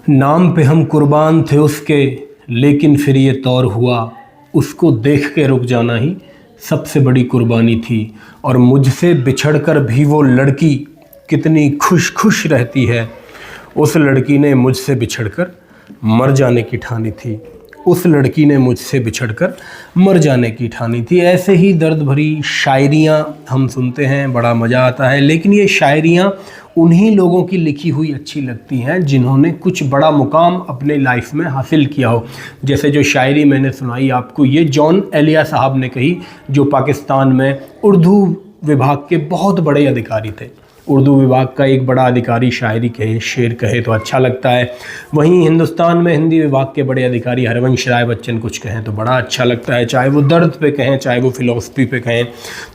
नाम पे हम कुर्बान थे उसके, लेकिन फिर ये तौर हुआ, उसको देख के रुक जाना ही सबसे बड़ी कुर्बानी थी। और मुझसे बिछड़कर भी वो लड़की कितनी खुश खुश रहती है, उस लड़की ने मुझसे बिछड़कर मर जाने की ठानी थी। उस लड़की ने मुझसे बिछड़कर मर जाने की ठानी थी। ऐसे ही दर्द भरी शायरियाँ हम सुनते हैं, बड़ा मज़ा आता है। लेकिन ये शायरियाँ उन्हीं लोगों की लिखी हुई अच्छी लगती हैं जिन्होंने कुछ बड़ा मुकाम अपने लाइफ में हासिल किया हो। जैसे जो शायरी मैंने सुनाई आपको, ये जॉन एलिया साहब ने कही, जो पाकिस्तान में उर्दू विभाग के बहुत बड़े अधिकारी थे। उर्दू विभाग का एक बड़ा अधिकारी शायरी कहे, शेर कहे तो अच्छा लगता है। वहीं हिंदुस्तान में हिंदी विभाग के बड़े अधिकारी हरवंश राय बच्चन कुछ कहें तो बड़ा अच्छा लगता है, चाहे वो दर्द पे कहें, चाहे वो फ़िलॉसफी पे कहें।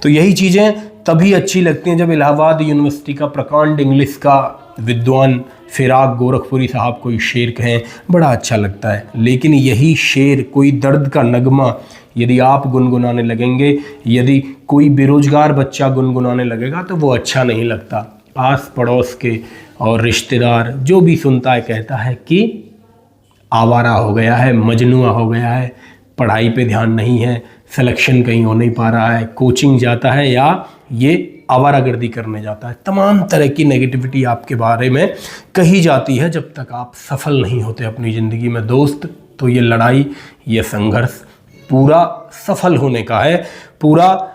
तो यही चीज़ें तभी अच्छी लगती हैं जब इलाहाबाद यूनिवर्सिटी का प्रकांड इंग्लिश का विद्वान फिराक गोरखपुरी साहब कोई शेर कहें, बड़ा अच्छा लगता है। लेकिन यही शेर, कोई दर्द का नगमा यदि आप गुनगुनाने लगेंगे, यदि कोई बेरोजगार बच्चा गुनगुनाने लगेगा तो वो अच्छा नहीं लगता। आस पड़ोस के और रिश्तेदार जो भी सुनता है कहता है कि आवारा हो गया है, मजनुआ हो गया है, पढ़ाई पे ध्यान नहीं है, सिलेक्शन कहीं हो नहीं पा रहा है, कोचिंग जाता है या ये आवारागर्दी करने जाता है। तमाम तरह की नेगेटिविटी आपके बारे में कही जाती है जब तक आप सफल नहीं होते अपनी ज़िंदगी में दोस्त। तो ये लड़ाई, ये संघर्ष पूरा सफल होने का है, पूरा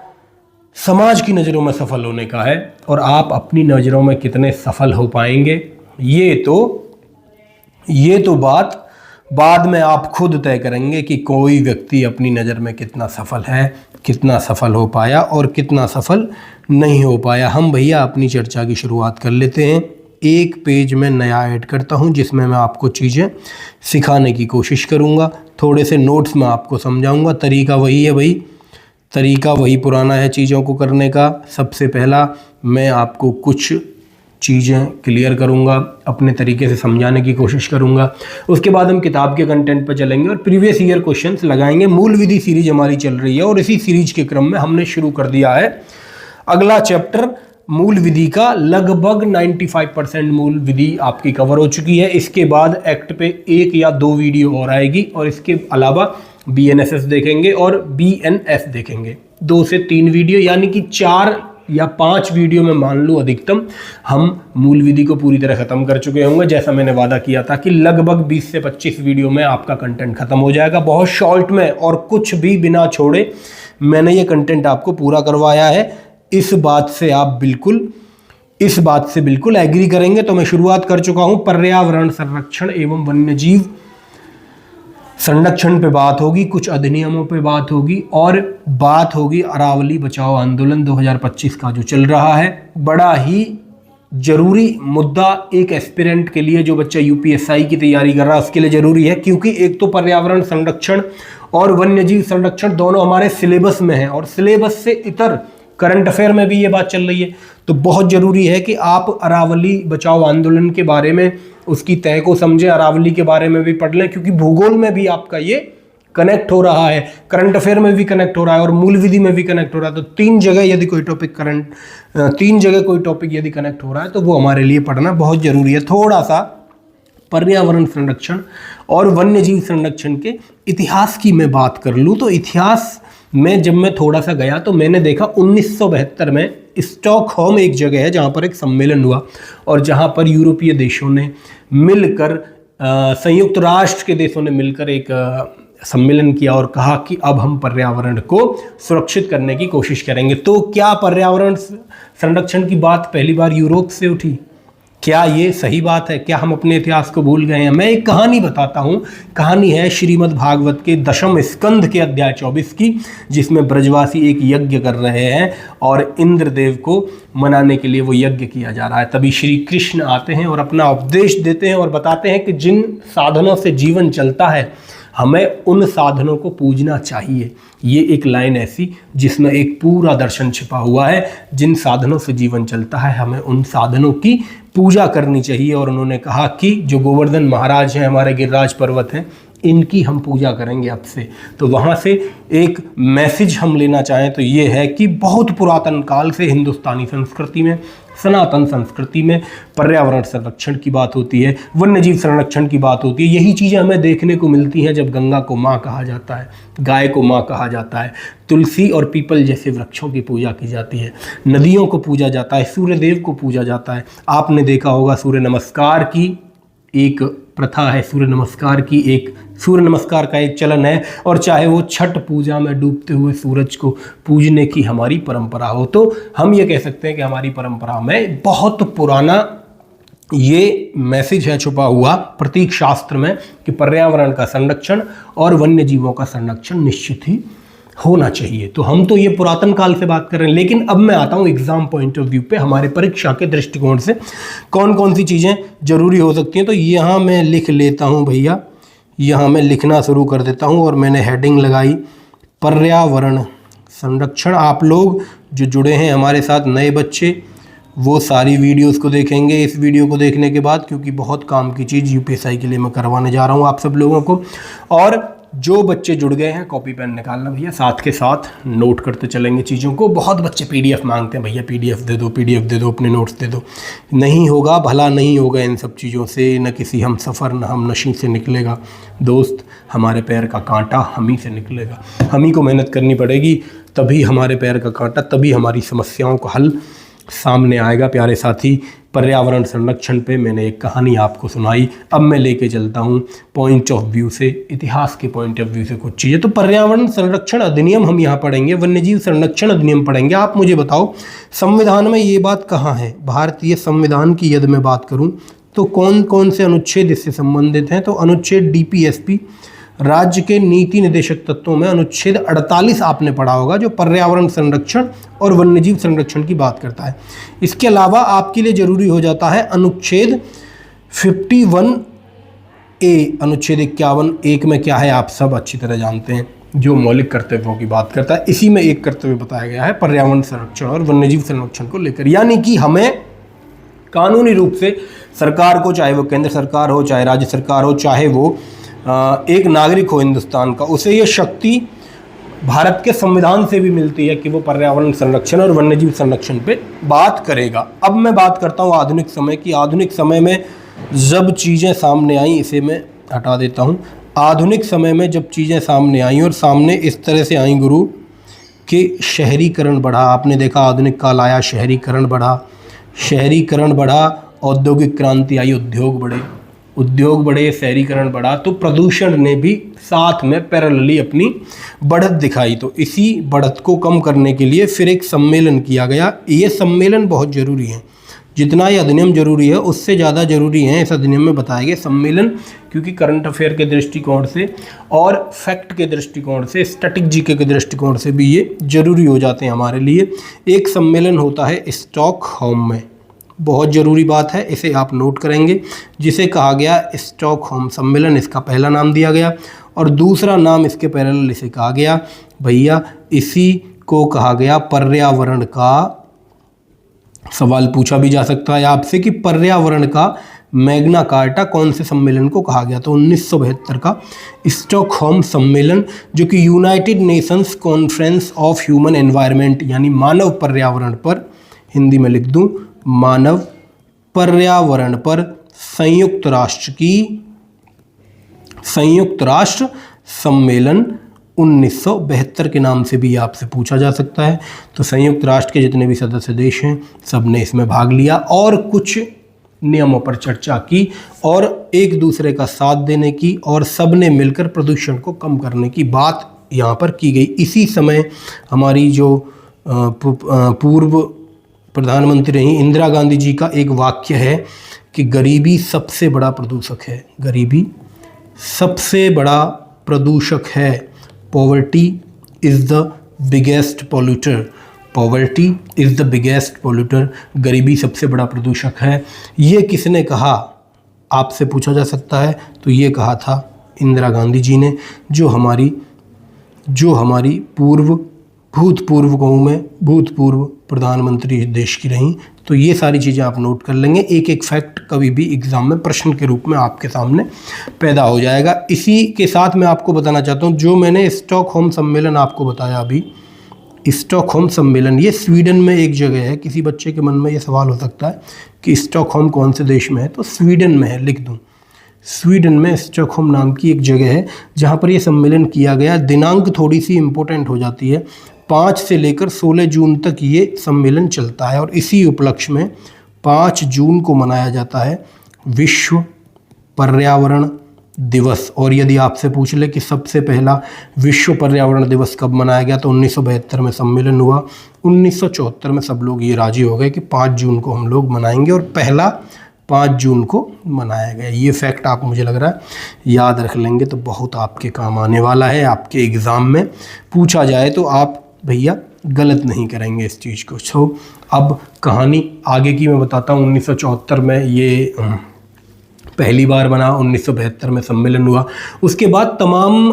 समाज की नज़रों में सफल होने का है। और आप अपनी नज़रों में कितने सफल हो पाएंगे ये तो बात बाद में आप खुद तय करेंगे कि कोई व्यक्ति अपनी नज़र में कितना सफल है, कितना सफल हो पाया और कितना सफल नहीं हो पाया। हम भैया अपनी चर्चा की शुरुआत कर लेते हैं। एक पेज में नया ऐड करता हूं जिसमें मैं आपको चीज़ें सिखाने की कोशिश करूंगा, थोड़े से नोट्स में आपको समझाऊंगा। तरीका वही है भाई, तरीका वही पुराना है चीज़ों को करने का। सबसे पहला मैं आपको कुछ चीज़ें क्लियर करूंगा, अपने तरीके से समझाने की कोशिश करूंगा। उसके बाद हम किताब के कंटेंट पर चलेंगे और प्रीवियस ईयर क्वेश्चंस लगाएंगे। मूल विधि सीरीज हमारी चल रही है और इसी सीरीज के क्रम में हमने शुरू कर दिया है अगला चैप्टर मूल विधि का। लगभग 95% मूल विधि आपकी कवर हो चुकी है। इसके बाद एक्ट पे 1 या 2 वीडियो और आएगी और इसके अलावा BNSS देखेंगे और BNS देखेंगे। 2 से 3 वीडियो, यानी कि 4 या 5 वीडियो में मान लो अधिकतम हम मूल विधि को पूरी तरह ख़त्म कर चुके होंगे। जैसा मैंने वादा किया था कि लगभग 20 से 25 वीडियो में आपका कंटेंट ख़त्म हो जाएगा, बहुत शॉर्ट में और कुछ भी बिना छोड़े मैंने ये कंटेंट आपको पूरा करवाया है। इस बात से बिल्कुल एग्री करेंगे। तो मैं शुरुआत कर चुका हूं, पर्यावरण संरक्षण एवं वन्यजीव संरक्षण पे बात होगी, कुछ अधिनियमों पे बात होगी और बात होगी अरावली बचाओ आंदोलन 2025 का जो चल रहा है। बड़ा ही जरूरी मुद्दा एक एस्पिरेंट के लिए, जो बच्चा UPSI की तैयारी कर रहा है उसके लिए ज़रूरी है, क्योंकि एक तो पर्यावरण संरक्षण और वन्यजीव संरक्षण दोनों हमारे सिलेबस में है और सिलेबस से इतर करंट अफेयर में भी ये बात चल रही है। तो बहुत ज़रूरी है कि आप अरावली बचाओ आंदोलन के बारे में, उसकी तय को समझें, अरावली के बारे में भी पढ़ लें, क्योंकि भूगोल में भी आपका ये कनेक्ट हो रहा है, करंट अफेयर में भी कनेक्ट हो रहा है और मूल विधि में भी कनेक्ट हो रहा है। तो 3 जगह यदि कोई टॉपिक यदि कनेक्ट हो रहा है तो वो हमारे लिए पढ़ना बहुत ज़रूरी है। थोड़ा सा पर्यावरण संरक्षण और वन्यजीव संरक्षण के इतिहास की मैं बात कर लूँ तो इतिहास में जब मैं थोड़ा सा गया तो मैंने देखा 1972 में स्टॉकहोम एक जगह है जहाँ पर एक सम्मेलन हुआ और जहाँ पर यूरोपीय देशों ने मिलकर, संयुक्त राष्ट्र के देशों ने मिलकर एक सम्मेलन किया और कहा कि अब हम पर्यावरण को सुरक्षित करने की कोशिश करेंगे। तो क्या पर्यावरण संरक्षण की बात पहली बार यूरोप से उठी? क्या ये सही बात है? क्या हम अपने इतिहास को भूल गए हैं? मैं एक कहानी बताता हूँ। कहानी है श्रीमद् भागवत के 10वें स्कंध के अध्याय 24 की, जिसमें ब्रजवासी एक यज्ञ कर रहे हैं और इंद्रदेव को मनाने के लिए वो यज्ञ किया जा रहा है। तभी श्री कृष्ण आते हैं और अपना उपदेश देते हैं और बताते हैं कि जिन साधनों से जीवन चलता है हमें उन साधनों को पूजना चाहिए। ये एक लाइन ऐसी जिसमें एक पूरा दर्शन छिपा हुआ है। जिन साधनों से जीवन चलता है हमें उन साधनों की पूजा करनी चाहिए। और उन्होंने कहा कि जो गोवर्धन महाराज हैं, हमारे गिरिराज पर्वत हैं, इनकी हम पूजा करेंगे अब से। तो वहाँ से एक मैसेज हम लेना चाहें तो ये है कि बहुत पुरातन काल से हिंदुस्तानी संस्कृति में सनातन संस्कृति में पर्यावरण संरक्षण की बात होती है, वन्यजीव संरक्षण की बात होती है। यही चीज़ें हमें देखने को मिलती हैं जब गंगा को माँ कहा जाता है, गाय को माँ कहा जाता है, तुलसी और पीपल जैसे वृक्षों की पूजा की जाती है, नदियों को पूजा जाता है, सूर्यदेव को पूजा जाता है। आपने देखा होगा सूर्य नमस्कार की एक प्रथा है, सूर्य नमस्कार का एक चलन है, और चाहे वो छठ पूजा में डूबते हुए सूरज को पूजने की हमारी परंपरा हो। तो हम ये कह सकते हैं कि हमारी परंपरा में बहुत पुराना ये मैसेज है छुपा हुआ प्रतीक शास्त्र में कि पर्यावरण का संरक्षण और वन्य जीवों का संरक्षण निश्चित ही होना चाहिए। तो हम तो ये पुरातन काल से बात कर रहे हैं, लेकिन अब मैं आता हूँ एग्जाम पॉइंट ऑफ व्यू पे, हमारे परीक्षा के दृष्टिकोण से कौन कौन सी चीज़ें जरूरी हो सकती हैं। तो यहाँ मैं लिख लेता हूँ भैया, यहाँ मैं लिखना शुरू कर देता हूँ और मैंने हेडिंग लगाई पर्यावरण संरक्षण। आप लोग जो जुड़े हैं हमारे साथ नए बच्चे, वो सारी वीडियोस को देखेंगे इस वीडियो को देखने के बाद, क्योंकि बहुत काम की चीज़ यूपीएससी के लिए मैं करवाने जा रहा हूँ आप सब लोगों को। और जो बच्चे जुड़ गए हैं कॉपी पेन निकालना भैया, साथ के साथ नोट करते चलेंगे चीज़ों को। बहुत बच्चे पीडीएफ मांगते हैं, भैया पीडीएफ दे दो, अपने नोट्स दे दो। नहीं होगा, भला नहीं होगा इन सब चीज़ों से, न किसी हम सफ़र न हम नशी से निकलेगा दोस्त। हमारे पैर का कांटा हम ही से निकलेगा, हम ही को मेहनत करनी पड़ेगी, तभी हमारे पैर का कांटा, तभी हमारी समस्याओं का हल सामने आएगा। प्यारे साथी, पर्यावरण संरक्षण पे मैंने एक कहानी आपको सुनाई, अब मैं लेके चलता हूँ पॉइंट ऑफ व्यू से, इतिहास के पॉइंट ऑफ व्यू से कुछ चीज़ें। तो पर्यावरण संरक्षण अधिनियम हम यहाँ पढ़ेंगे, वन्यजीव संरक्षण अधिनियम पढ़ेंगे। आप मुझे बताओ संविधान में ये बात कहाँ है? भारतीय संविधान की यदि मैं बात करूँ तो कौन कौन से अनुच्छेद इससे संबंधित हैं? तो अनुच्छेद डीपीएसपी, राज्य के नीति निदेशक तत्वों में अनुच्छेद 48 आपने पढ़ा होगा, जो पर्यावरण संरक्षण और वन्यजीव संरक्षण की बात करता है। इसके अलावा आपके लिए जरूरी हो जाता है अनुच्छेद 51A, अनुच्छेद 51(1) में क्या है आप सब अच्छी तरह जानते हैं, जो मौलिक कर्तव्यों की बात करता है। इसी में एक कर्तव्य बताया गया है पर्यावरण संरक्षण और वन्यजीव संरक्षण को लेकर, यानी कि हमें कानूनी रूप से सरकार को, चाहे वो केंद्र सरकार हो, चाहे राज्य सरकार हो, चाहे वो एक नागरिक हो हिंदुस्तान का, उसे ये शक्ति भारत के संविधान से भी मिलती है कि वो पर्यावरण संरक्षण और वन्यजीव संरक्षण पे बात करेगा। अब मैं बात करता हूँ आधुनिक समय की। आधुनिक समय में जब चीज़ें सामने आई, इसे मैं हटा देता हूँ। आधुनिक समय में जब चीज़ें सामने आई, और सामने इस तरह से आई गुरु कि शहरीकरण बढ़ा। आपने देखा आधुनिक काल आया, शहरीकरण बढ़ा, औद्योगिक क्रांति आई, उद्योग बढ़े, शहरीकरण बढ़ा, तो प्रदूषण ने भी साथ में पैरेलली अपनी बढ़त दिखाई। तो इसी बढ़त को कम करने के लिए फिर एक सम्मेलन किया गया। ये सम्मेलन बहुत ज़रूरी है, जितना ये अधिनियम जरूरी है उससे ज़्यादा ज़रूरी है इस अधिनियम में बताए गए सम्मेलन, क्योंकि करंट अफेयर के दृष्टिकोण से और फैक्ट के दृष्टिकोण से, स्टैटिक जीके के दृष्टिकोण से भी ये जरूरी हो जाते हैं हमारे लिए। एक सम्मेलन होता है स्टॉकहोम में, बहुत ज़रूरी बात है, इसे आप नोट करेंगे, जिसे कहा गया स्टॉकहोम सम्मेलन, इसका पहला नाम दिया गया। और दूसरा नाम इसके पैरेलल इसे कहा गया भैया, इसी को कहा गया पर्यावरण का, सवाल पूछा भी जा सकता है आपसे कि पर्यावरण का मैग्ना कार्टा कौन से सम्मेलन को कहा गया? तो 1972 का स्टॉकहोम सम्मेलन, जो कि United Nations conference of human environment, यानी मानव पर्यावरण पर, हिंदी में लिख दूं, मानव पर्यावरण पर संयुक्त राष्ट्र सम्मेलन 1972 के नाम से भी आपसे पूछा जा सकता है। तो संयुक्त राष्ट्र के जितने भी सदस्य देश हैं सब ने इसमें भाग लिया और कुछ नियमों पर चर्चा की और एक दूसरे का साथ देने की, और सब ने मिलकर प्रदूषण को कम करने की बात यहाँ पर की गई। इसी समय हमारी जो पूर्व प्रधानमंत्री रही इंदिरा गांधी जी का एक वाक्य है कि गरीबी सबसे बड़ा प्रदूषक है, गरीबी सबसे बड़ा प्रदूषक है, poverty is the biggest polluter, poverty is the biggest polluter, गरीबी सबसे बड़ा प्रदूषक है। ये किसने कहा आपसे पूछा जा सकता है, तो ये कहा था इंदिरा गांधी जी ने, जो हमारी भूतपूर्व प्रधानमंत्री देश की रहीं। तो ये सारी चीज़ें आप नोट कर लेंगे, एक एक फैक्ट कभी भी एग्ज़ाम में प्रश्न के रूप में आपके सामने पैदा हो जाएगा। इसी के साथ मैं आपको बताना चाहता हूँ, जो मैंने स्टॉकहोम सम्मेलन आपको बताया अभी, स्टॉकहोम सम्मेलन, ये स्वीडन में एक जगह है। किसी बच्चे के मन में ये सवाल हो सकता है कि स्टॉकहोम कौन से देश में है, तो स्वीडन में है, लिख दूँ। स्वीडन में स्टॉकहोम नाम की एक जगह है जहाँ पर ये सम्मेलन किया गया। दिनांक थोड़ी सी इम्पोर्टेंट हो जाती है। 5 से लेकर 16 जून तक ये सम्मेलन चलता है और इसी उपलक्ष्य में 5 जून को मनाया जाता है विश्व पर्यावरण दिवस। और यदि आपसे पूछ ले कि सबसे पहला विश्व पर्यावरण दिवस कब मनाया गया, तो 1972 में सम्मेलन हुआ। 1974 में सब लोग ये राजी हो गए कि 5 जून को हम लोग मनाएंगे और पहला 5 जून को मनाया गया। ये फैक्ट आप मुझे लग रहा है याद रख लेंगे तो बहुत आपके काम आने वाला है। आपके एग्ज़ाम में पूछा जाए तो आप भैया गलत नहीं करेंगे इस चीज़ को। सो अब कहानी आगे की मैं बताता हूँ। 1974 में ये पहली बार बना, 1972 में सम्मेलन हुआ। उसके बाद तमाम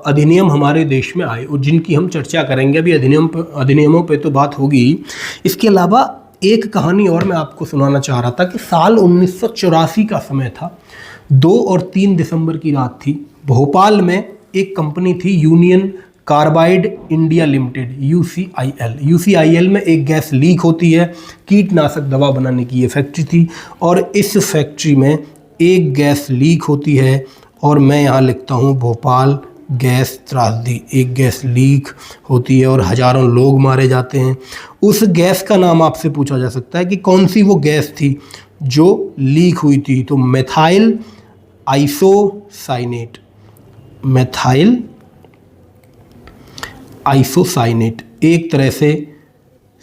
अधिनियम हमारे देश में आए और जिनकी हम चर्चा करेंगे। अभी अधिनियमों पे तो बात होगी। इसके अलावा एक कहानी और मैं आपको सुनाना चाह रहा था कि साल 1984 का समय था। 2 और 3 दिसंबर की रात थी। भोपाल में एक कंपनी थी union carbide India limited, UCIL में एक गैस लीक होती है। कीटनाशक दवा बनाने की ये फैक्ट्री थी और इस फैक्ट्री में एक गैस लीक होती है और मैं यहाँ लिखता हूँ भोपाल गैस त्रासदी। एक गैस लीक होती है और हजारों लोग मारे जाते हैं। उस गैस का नाम आपसे पूछा जा सकता है कि कौन सी वो गैस थी जो लीक हुई थी, तो मेथाइल आइसोसाइनेट। मेथाइल आइसोसाइनेट एक तरह से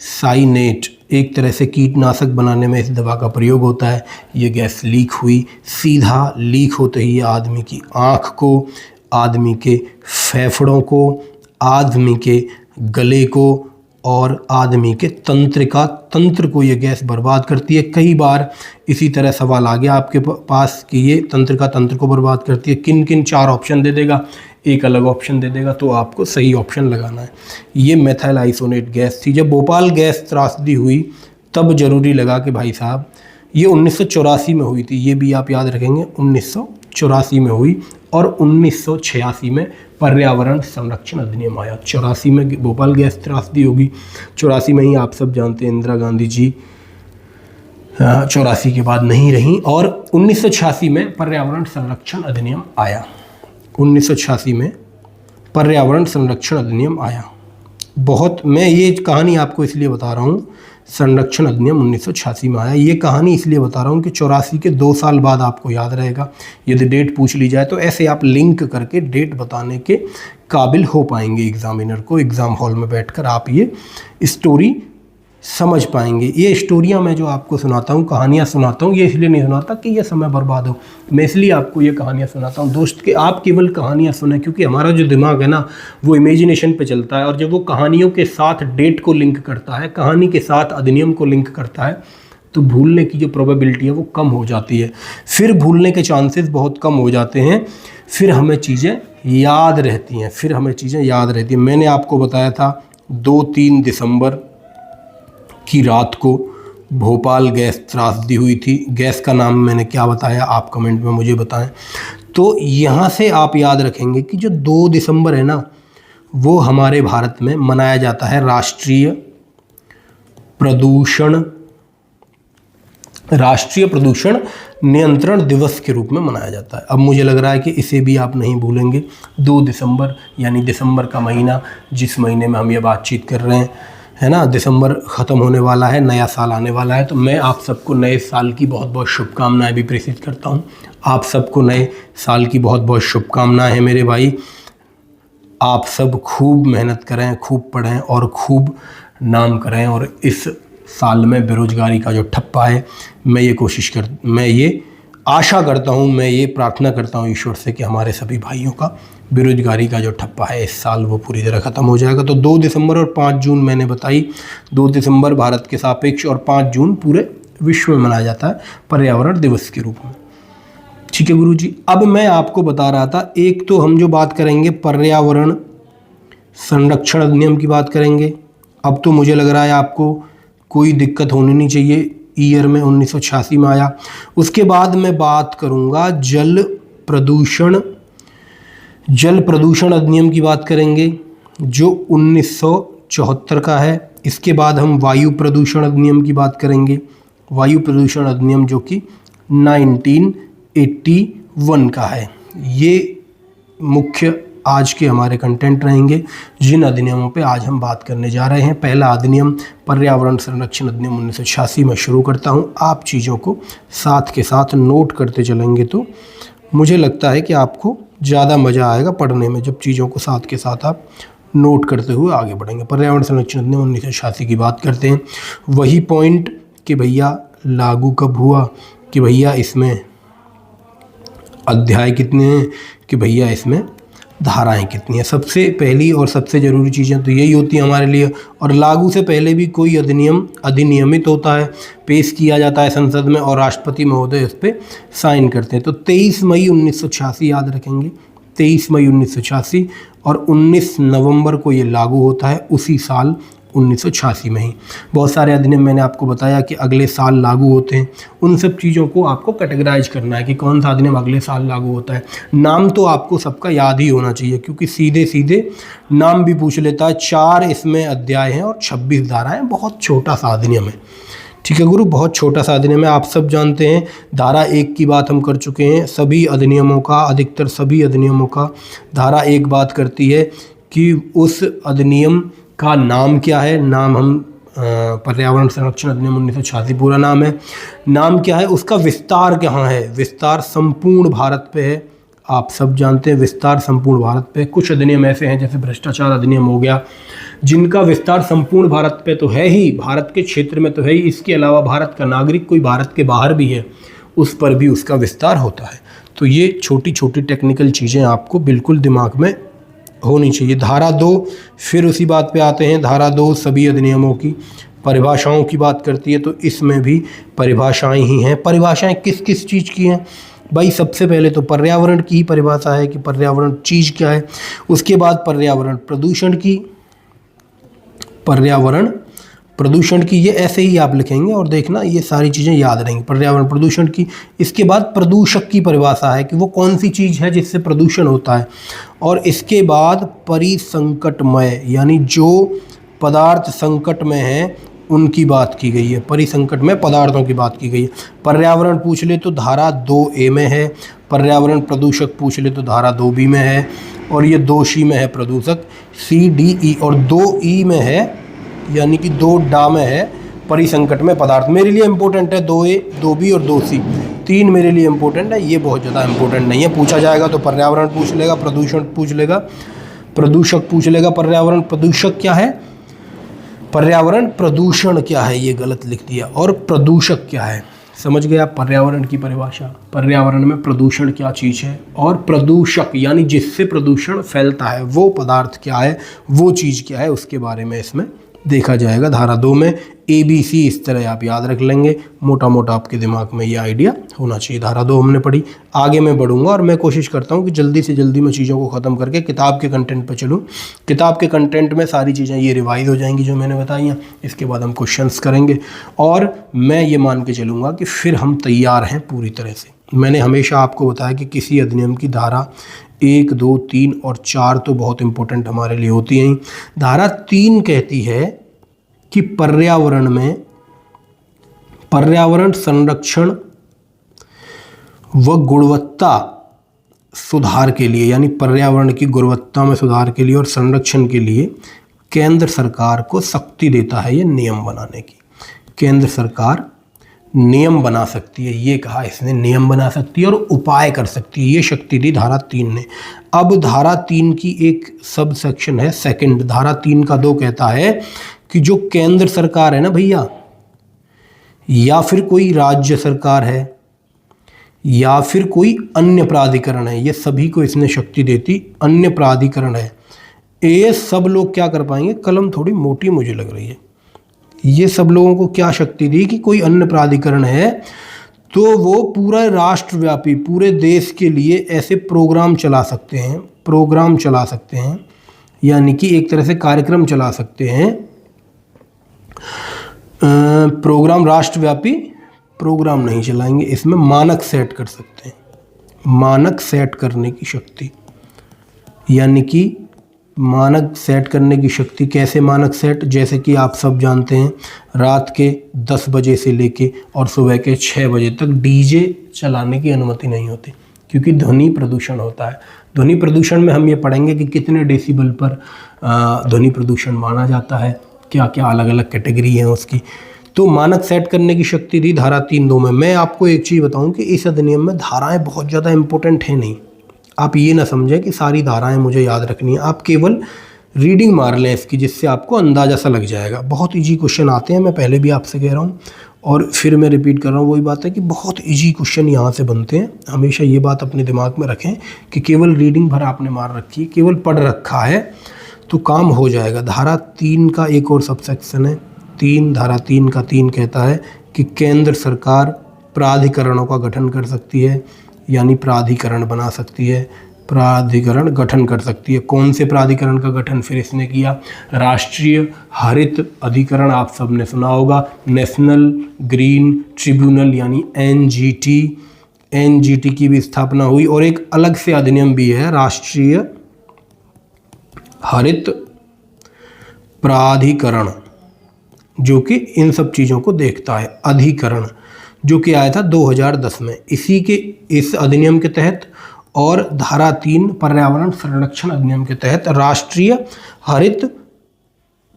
साइनेट, एक तरह से कीटनाशक बनाने में इस दवा का प्रयोग होता है। ये गैस लीक हुई। सीधा लीक होते ही आदमी की आँख को, आदमी के फेफड़ों को, आदमी के गले को और आदमी के तंत्र को ये गैस बर्बाद करती है। कई बार इसी तरह सवाल आ गया आपके पास कि ये तंत्र को बर्बाद करती है, किन किन 4 ऑप्शन दे देगा, एक अलग ऑप्शन दे देगा, तो आपको सही ऑप्शन लगाना है। ये मेथाइल आइसोनेट गैस थी। जब भोपाल गैस त्रासदी हुई तब ज़रूरी लगा कि भाई साहब ये 1984 में हुई थी, ये भी आप याद रखेंगे। 1984 में हुई और 1986 में पर्यावरण संरक्षण अधिनियम आया। 84 में भोपाल गैस त्रासदी होगी। 84 में ही आप सब जानते हैं इंदिरा गांधी जी 84 के बाद नहीं रहीं और 1986 में पर्यावरण संरक्षण अधिनियम आया। 1986 में पर्यावरण संरक्षण अधिनियम आया। मैं ये कहानी आपको इसलिए बता रहा हूँ, संरक्षण अधिनियम 1986 में आया। ये कहानी इसलिए बता रहा हूँ कि 84 के 2 साल बाद आपको याद रहेगा। यदि डेट पूछ ली जाए तो ऐसे आप लिंक करके डेट बताने के काबिल हो पाएंगे एग्जामिनर को। एग्ज़ाम हॉल में बैठकर आप ये स्टोरी समझ पाएंगे। ये स्टोरियाँ मैं जो आपको सुनाता हूँ, कहानियाँ सुनाता हूँ, ये इसलिए नहीं सुनाता कि ये समय बर्बाद हो, मैं इसलिए आपको ये कहानियाँ सुनाता हूँ दोस्त कि आप केवल कहानियाँ सुने, क्योंकि हमारा जो दिमाग है ना वो इमेजिनेशन पे चलता है और जब वो कहानियों के साथ डेट को लिंक करता है, कहानी के साथ अधिनियम को लिंक करता है, तो भूलने की जो प्रोबेबिलिटी है वो कम हो जाती है। फिर भूलने के चांसेस बहुत कम हो जाते हैं। फिर हमें चीज़ें याद रहती हैं। मैंने आपको बताया था 2-3 दिसंबर की रात को भोपाल गैस त्रासदी हुई थी। गैस का नाम मैंने क्या बताया आप कमेंट में मुझे बताएं। तो यहाँ से आप याद रखेंगे कि जो 2 दिसंबर है ना वो हमारे भारत में मनाया जाता है राष्ट्रीय प्रदूषण नियंत्रण दिवस के रूप में मनाया जाता है। अब मुझे लग रहा है कि इसे भी आप नहीं भूलेंगे। 2 दिसंबर यानी दिसंबर का महीना, जिस महीने में हम ये बातचीत कर रहे हैं, है ना, दिसंबर ख़त्म होने वाला है, नया साल आने वाला है। तो मैं आप सबको नए साल की बहुत बहुत शुभकामनाएं भी प्रेषित करता हूं। आप सबको नए साल की बहुत बहुत शुभकामनाएं हैं मेरे भाई। आप सब खूब मेहनत करें, खूब पढ़ें और खूब नाम करें। और इस साल में बेरोज़गारी का जो ठप्पा है, मैं ये आशा करता हूँ, मैं ये प्रार्थना करता हूँ ईश्वर से कि हमारे सभी भाइयों का बेरोजगारी का जो ठप्पा है इस साल वो पूरी तरह ख़त्म हो जाएगा। तो 2 दिसंबर और 5 जून मैंने बताई। 2 दिसंबर भारत के सापेक्ष और 5 जून पूरे विश्व में मनाया जाता है पर्यावरण दिवस के रूप में। ठीक है गुरुजी। अब मैं आपको बता रहा था, एक तो हम जो बात करेंगे पर्यावरण संरक्षण अधिनियम की बात करेंगे। अब तो मुझे लग रहा है आपको कोई दिक्कत होनी नहीं चाहिए। ईयर में 1986 में आया। उसके बाद मैं बात करूँगा जल प्रदूषण अधिनियम की बात करेंगे जो 1993 1974 का है। इसके बाद हम वायु प्रदूषण अधिनियम की बात करेंगे। वायु प्रदूषण अधिनियम जो कि 1981 का है। ये मुख्य आज के हमारे कंटेंट रहेंगे जिन अधिनियमों पे आज हम बात करने जा रहे हैं। पहला अधिनियम पर्यावरण संरक्षण अधिनियम 1986 में शुरू करता हूँ। आप चीज़ों को साथ के साथ नोट करते चलेंगे तो मुझे लगता है कि आपको ज़्यादा मज़ा आएगा पढ़ने में, जब चीज़ों को साथ के साथ आप नोट करते हुए आगे बढ़ेंगे। पर्यावरण संरक्षण अधिनियम 1986 की बात करते हैं। वही पॉइंट कि भैया लागू कब हुआ, कि भैया इसमें अध्याय कितने हैं, कि भैया इसमें धाराएं कितनी हैं। सबसे पहली और सबसे ज़रूरी चीज़ें तो यही होती हैं हमारे लिए। और लागू से पहले भी कोई अधिनियम अधिनियमित होता है, पेश किया जाता है संसद में और राष्ट्रपति महोदय उस पर साइन करते हैं। तो 23 मई 1986 याद रखेंगे, 23 मई 1986, और 19 नवंबर को ये लागू होता है उसी साल 1986 में ही। बहुत सारे अधिनियम मैंने आपको बताया कि अगले साल लागू होते हैं। उन सब चीज़ों को आपको कैटेगराइज करना है कि कौन सा अधिनियम अगले साल लागू होता है। नाम तो आपको सबका याद ही होना चाहिए, क्योंकि सीधे सीधे नाम भी पूछ लेता है। 4 इसमें अध्याय हैं और 26 धाराएं। बहुत छोटा सा अधिनियम है, ठीक है गुरु, बहुत छोटा सा अधिनियम है। आप सब जानते हैं धारा 1 की बात हम कर चुके हैं। सभी अधिनियमों का, अधिकतर सभी अधिनियमों का धारा 1 बात करती है कि उस अधिनियम का नाम क्या है। नाम हम पर्यावरण संरक्षण अधिनियम 1986 पूरा नाम है। नाम क्या है, उसका विस्तार कहाँ है। विस्तार संपूर्ण भारत पे है। आप सब जानते हैं विस्तार संपूर्ण भारत पे। कुछ अधिनियम ऐसे हैं जैसे भ्रष्टाचार अधिनियम हो गया, जिनका विस्तार संपूर्ण भारत पे तो है ही, भारत के क्षेत्र में तो है ही। इसके अलावा भारत का नागरिक कोई भारत के बाहर भी है, उस पर भी उसका विस्तार होता है। तो ये छोटी छोटी टेक्निकल चीज़ें आपको बिल्कुल दिमाग में होनी चाहिए। धारा 2, फिर उसी बात पे आते हैं। धारा 2 सभी अधिनियमों की परिभाषाओं की बात करती है, तो इसमें भी परिभाषाएं ही हैं। परिभाषाएं किस किस चीज़ की हैं भाई? सबसे पहले तो पर्यावरण की ही परिभाषा है कि पर्यावरण चीज़ क्या है। उसके बाद पर्यावरण प्रदूषण की, पर्यावरण प्रदूषण की, ये ऐसे ही आप लिखेंगे और देखना ये सारी चीज़ें याद रहेंगी। पर्यावरण प्रदूषण की। इसके बाद प्रदूषक की परिभाषा है कि वो कौन सी चीज़ है जिससे प्रदूषण होता है। और इसके बाद परिसंकटमय, यानी जो पदार्थ संकट में हैं उनकी बात की गई है। परिसंकटमय पदार्थों की बात की गई है। पर्यावरण पूछ ले तो धारा 2A में है। पर्यावरण प्रदूषक पूछ ले तो धारा 2B में है। और ये 2C में है प्रदूषक, CDE, और 2E में है, यानी कि 2 में है परिसंकट में पदार्थ। मेरे लिए इंपॉर्टेंट है 2A, 2B और 2C, 3 मेरे लिए इंपॉर्टेंट है। ये बहुत ज़्यादा इंपॉर्टेंट नहीं है। पूछा जाएगा तो पर्यावरण पूछ लेगा, प्रदूषण पूछ लेगा, प्रदूषक पूछ लेगा। पर्यावरण प्रदूषक क्या है, पर्यावरण प्रदूषण क्या है, ये गलत लिख दिया। और प्रदूषक क्या है, समझ गया पर्यावरण की परिभाषा। पर्यावरण में प्रदूषण क्या चीज़ है, और प्रदूषक यानी जिससे प्रदूषण फैलता है वो पदार्थ क्या है, वो चीज़ क्या है, उसके बारे में इसमें देखा जाएगा। धारा 2 में ABC इस तरह आप याद रख लेंगे। मोटा मोटा आपके दिमाग में ये आइडिया होना चाहिए। धारा 2 हमने पढ़ी। आगे मैं बढ़ूंगा और मैं कोशिश करता हूँ कि जल्दी से जल्दी मैं चीज़ों को ख़त्म करके किताब के कंटेंट पर चलूँ। किताब के कंटेंट में सारी चीज़ें ये रिवाइज हो जाएंगी जो मैंने बताई हैं। इसके बाद हम क्वेश्चंस करेंगे और मैं ये मान के चलूँगा कि फिर हम तैयार हैं पूरी तरह से। मैंने हमेशा आपको बताया कि किसी अधिनियम की धारा 1, 2, 3 और 4 तो बहुत इंपॉर्टेंट हमारे लिए होती हैं। धारा 3 कहती है कि पर्यावरण में पर्यावरण संरक्षण व गुणवत्ता सुधार के लिए, यानी पर्यावरण की गुणवत्ता में सुधार के लिए और संरक्षण के लिए केंद्र सरकार को शक्ति देता है ये नियम बनाने की। केंद्र सरकार नियम बना सकती है, ये कहा इसने, नियम बना सकती है और उपाय कर सकती है, ये शक्ति दी धारा 3 ने। अब धारा 3 की एक सब सेक्शन है सेकंड। धारा 3 का 2 कहता है कि जो केंद्र सरकार है ना भैया, या फिर कोई राज्य सरकार है या फिर कोई अन्य प्राधिकरण है, ये सभी को इसने शक्ति देती। अन्य प्राधिकरण है, ये सब लोग क्या कर पाएंगे, कलम थोड़ी मोटी मुझे लग रही है, ये सब लोगों को क्या शक्ति दी कि कोई अन्य प्राधिकरण है तो वो पूरा राष्ट्रव्यापी पूरे देश के लिए ऐसे प्रोग्राम चला सकते हैं, प्रोग्राम चला सकते हैं, यानी कि एक तरह से कार्यक्रम चला सकते हैं। प्रोग्राम राष्ट्रव्यापी प्रोग्राम नहीं चलाएंगे, इसमें मानक सेट कर सकते हैं, मानक सेट करने की शक्ति, यानी कि मानक सेट करने की शक्ति, कैसे मानक सेट, जैसे कि आप सब जानते हैं रात के 10 बजे से लेके और सुबह के 6 बजे तक डीजे चलाने की अनुमति नहीं होती, क्योंकि ध्वनि प्रदूषण होता है। ध्वनि प्रदूषण में हम ये पढ़ेंगे कि कितने डेसिबल पर ध्वनि प्रदूषण माना जाता है, क्या क्या अलग अलग कैटेगरी है उसकी। तो मानक सेट करने की शक्ति थी धारा 3(2) में। मैं आपको एक चीज़ बताऊं कि इस अधिनियम में धाराएं बहुत ज़्यादा इंपॉर्टेंट है नहीं। आप ये ना समझें कि सारी धाराएं मुझे याद रखनी है, आप केवल रीडिंग मार लें इसकी, जिससे आपको अंदाज़ा सा लग जाएगा। बहुत इजी क्वेश्चन आते हैं, मैं पहले भी आपसे कह रहा हूँ और फिर मैं रिपीट कर रहा हूँ, वही बात है कि बहुत इजी क्वेश्चन यहाँ से बनते हैं। हमेशा ये बात अपने दिमाग में रखें कि केवल रीडिंग भर आपने मार रखी है, केवल पढ़ रखा है तो काम हो जाएगा। धारा 3 का एक और सबसेक्शन है 3, धारा 3 का 3 कहता है कि केंद्र सरकार प्राधिकरणों का गठन कर सकती है, यानी प्राधिकरण बना सकती है, प्राधिकरण गठन कर सकती है। कौन से प्राधिकरण का गठन फिर इसने किया? राष्ट्रीय हरित अधिकरण, आप सब ने सुना होगा, नेशनल ग्रीन ट्रिब्यूनल यानी एनजीटी की भी स्थापना हुई। और एक अलग से अधिनियम भी है, राष्ट्रीय हरित प्राधिकरण, जो कि इन सब चीज़ों को देखता है, अधिकरण, जो कि आया था 2010 में। इस अधिनियम के तहत और धारा 3 पर्यावरण संरक्षण अधिनियम के तहत राष्ट्रीय हरित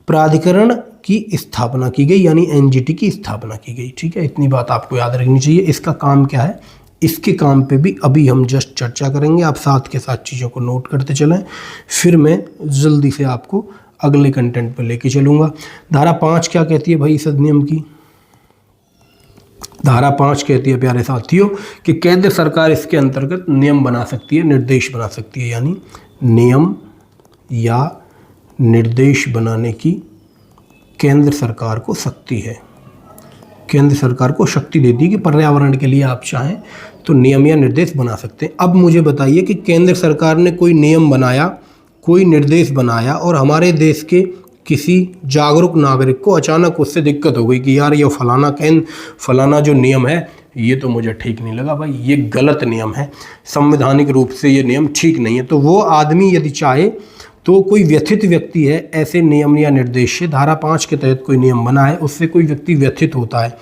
प्राधिकरण की स्थापना की गई, यानी एनजीटी की स्थापना की गई। ठीक है, इतनी बात आपको याद रखनी चाहिए। इसका काम क्या है, इसके काम पे भी अभी हम जस्ट चर्चा करेंगे। आप साथ के साथ चीज़ों को नोट करते चलें, फिर मैं जल्दी से आपको अगले कंटेंट पर लेके चलूँगा। धारा 5 क्या कहती है भाई इस अधिनियम की? धारा 5 कहती है प्यारे साथियों कि केंद्र सरकार इसके अंतर्गत नियम बना सकती है, निर्देश बना सकती है, यानी नियम या निर्देश बनाने की केंद्र सरकार को शक्ति है। केंद्र सरकार को शक्ति देती है कि पर्यावरण के लिए आप चाहें तो नियम या निर्देश बना सकते हैं। अब मुझे बताइए कि केंद्र सरकार ने कोई नियम बनाया, कोई निर्देश बनाया और हमारे देश के किसी जागरूक नागरिक को अचानक उससे दिक्कत हो गई कि यार ये फलाना जो नियम है ये तो मुझे ठीक नहीं लगा भाई, ये गलत नियम है, संवैधानिक रूप से ये नियम ठीक नहीं है। तो वो आदमी यदि चाहे तो कोई व्यथित व्यक्ति है ऐसे नियम या निर्देश से, धारा 5 के तहत कोई नियम बना है, उससे कोई व्यक्ति व्यथित होता है,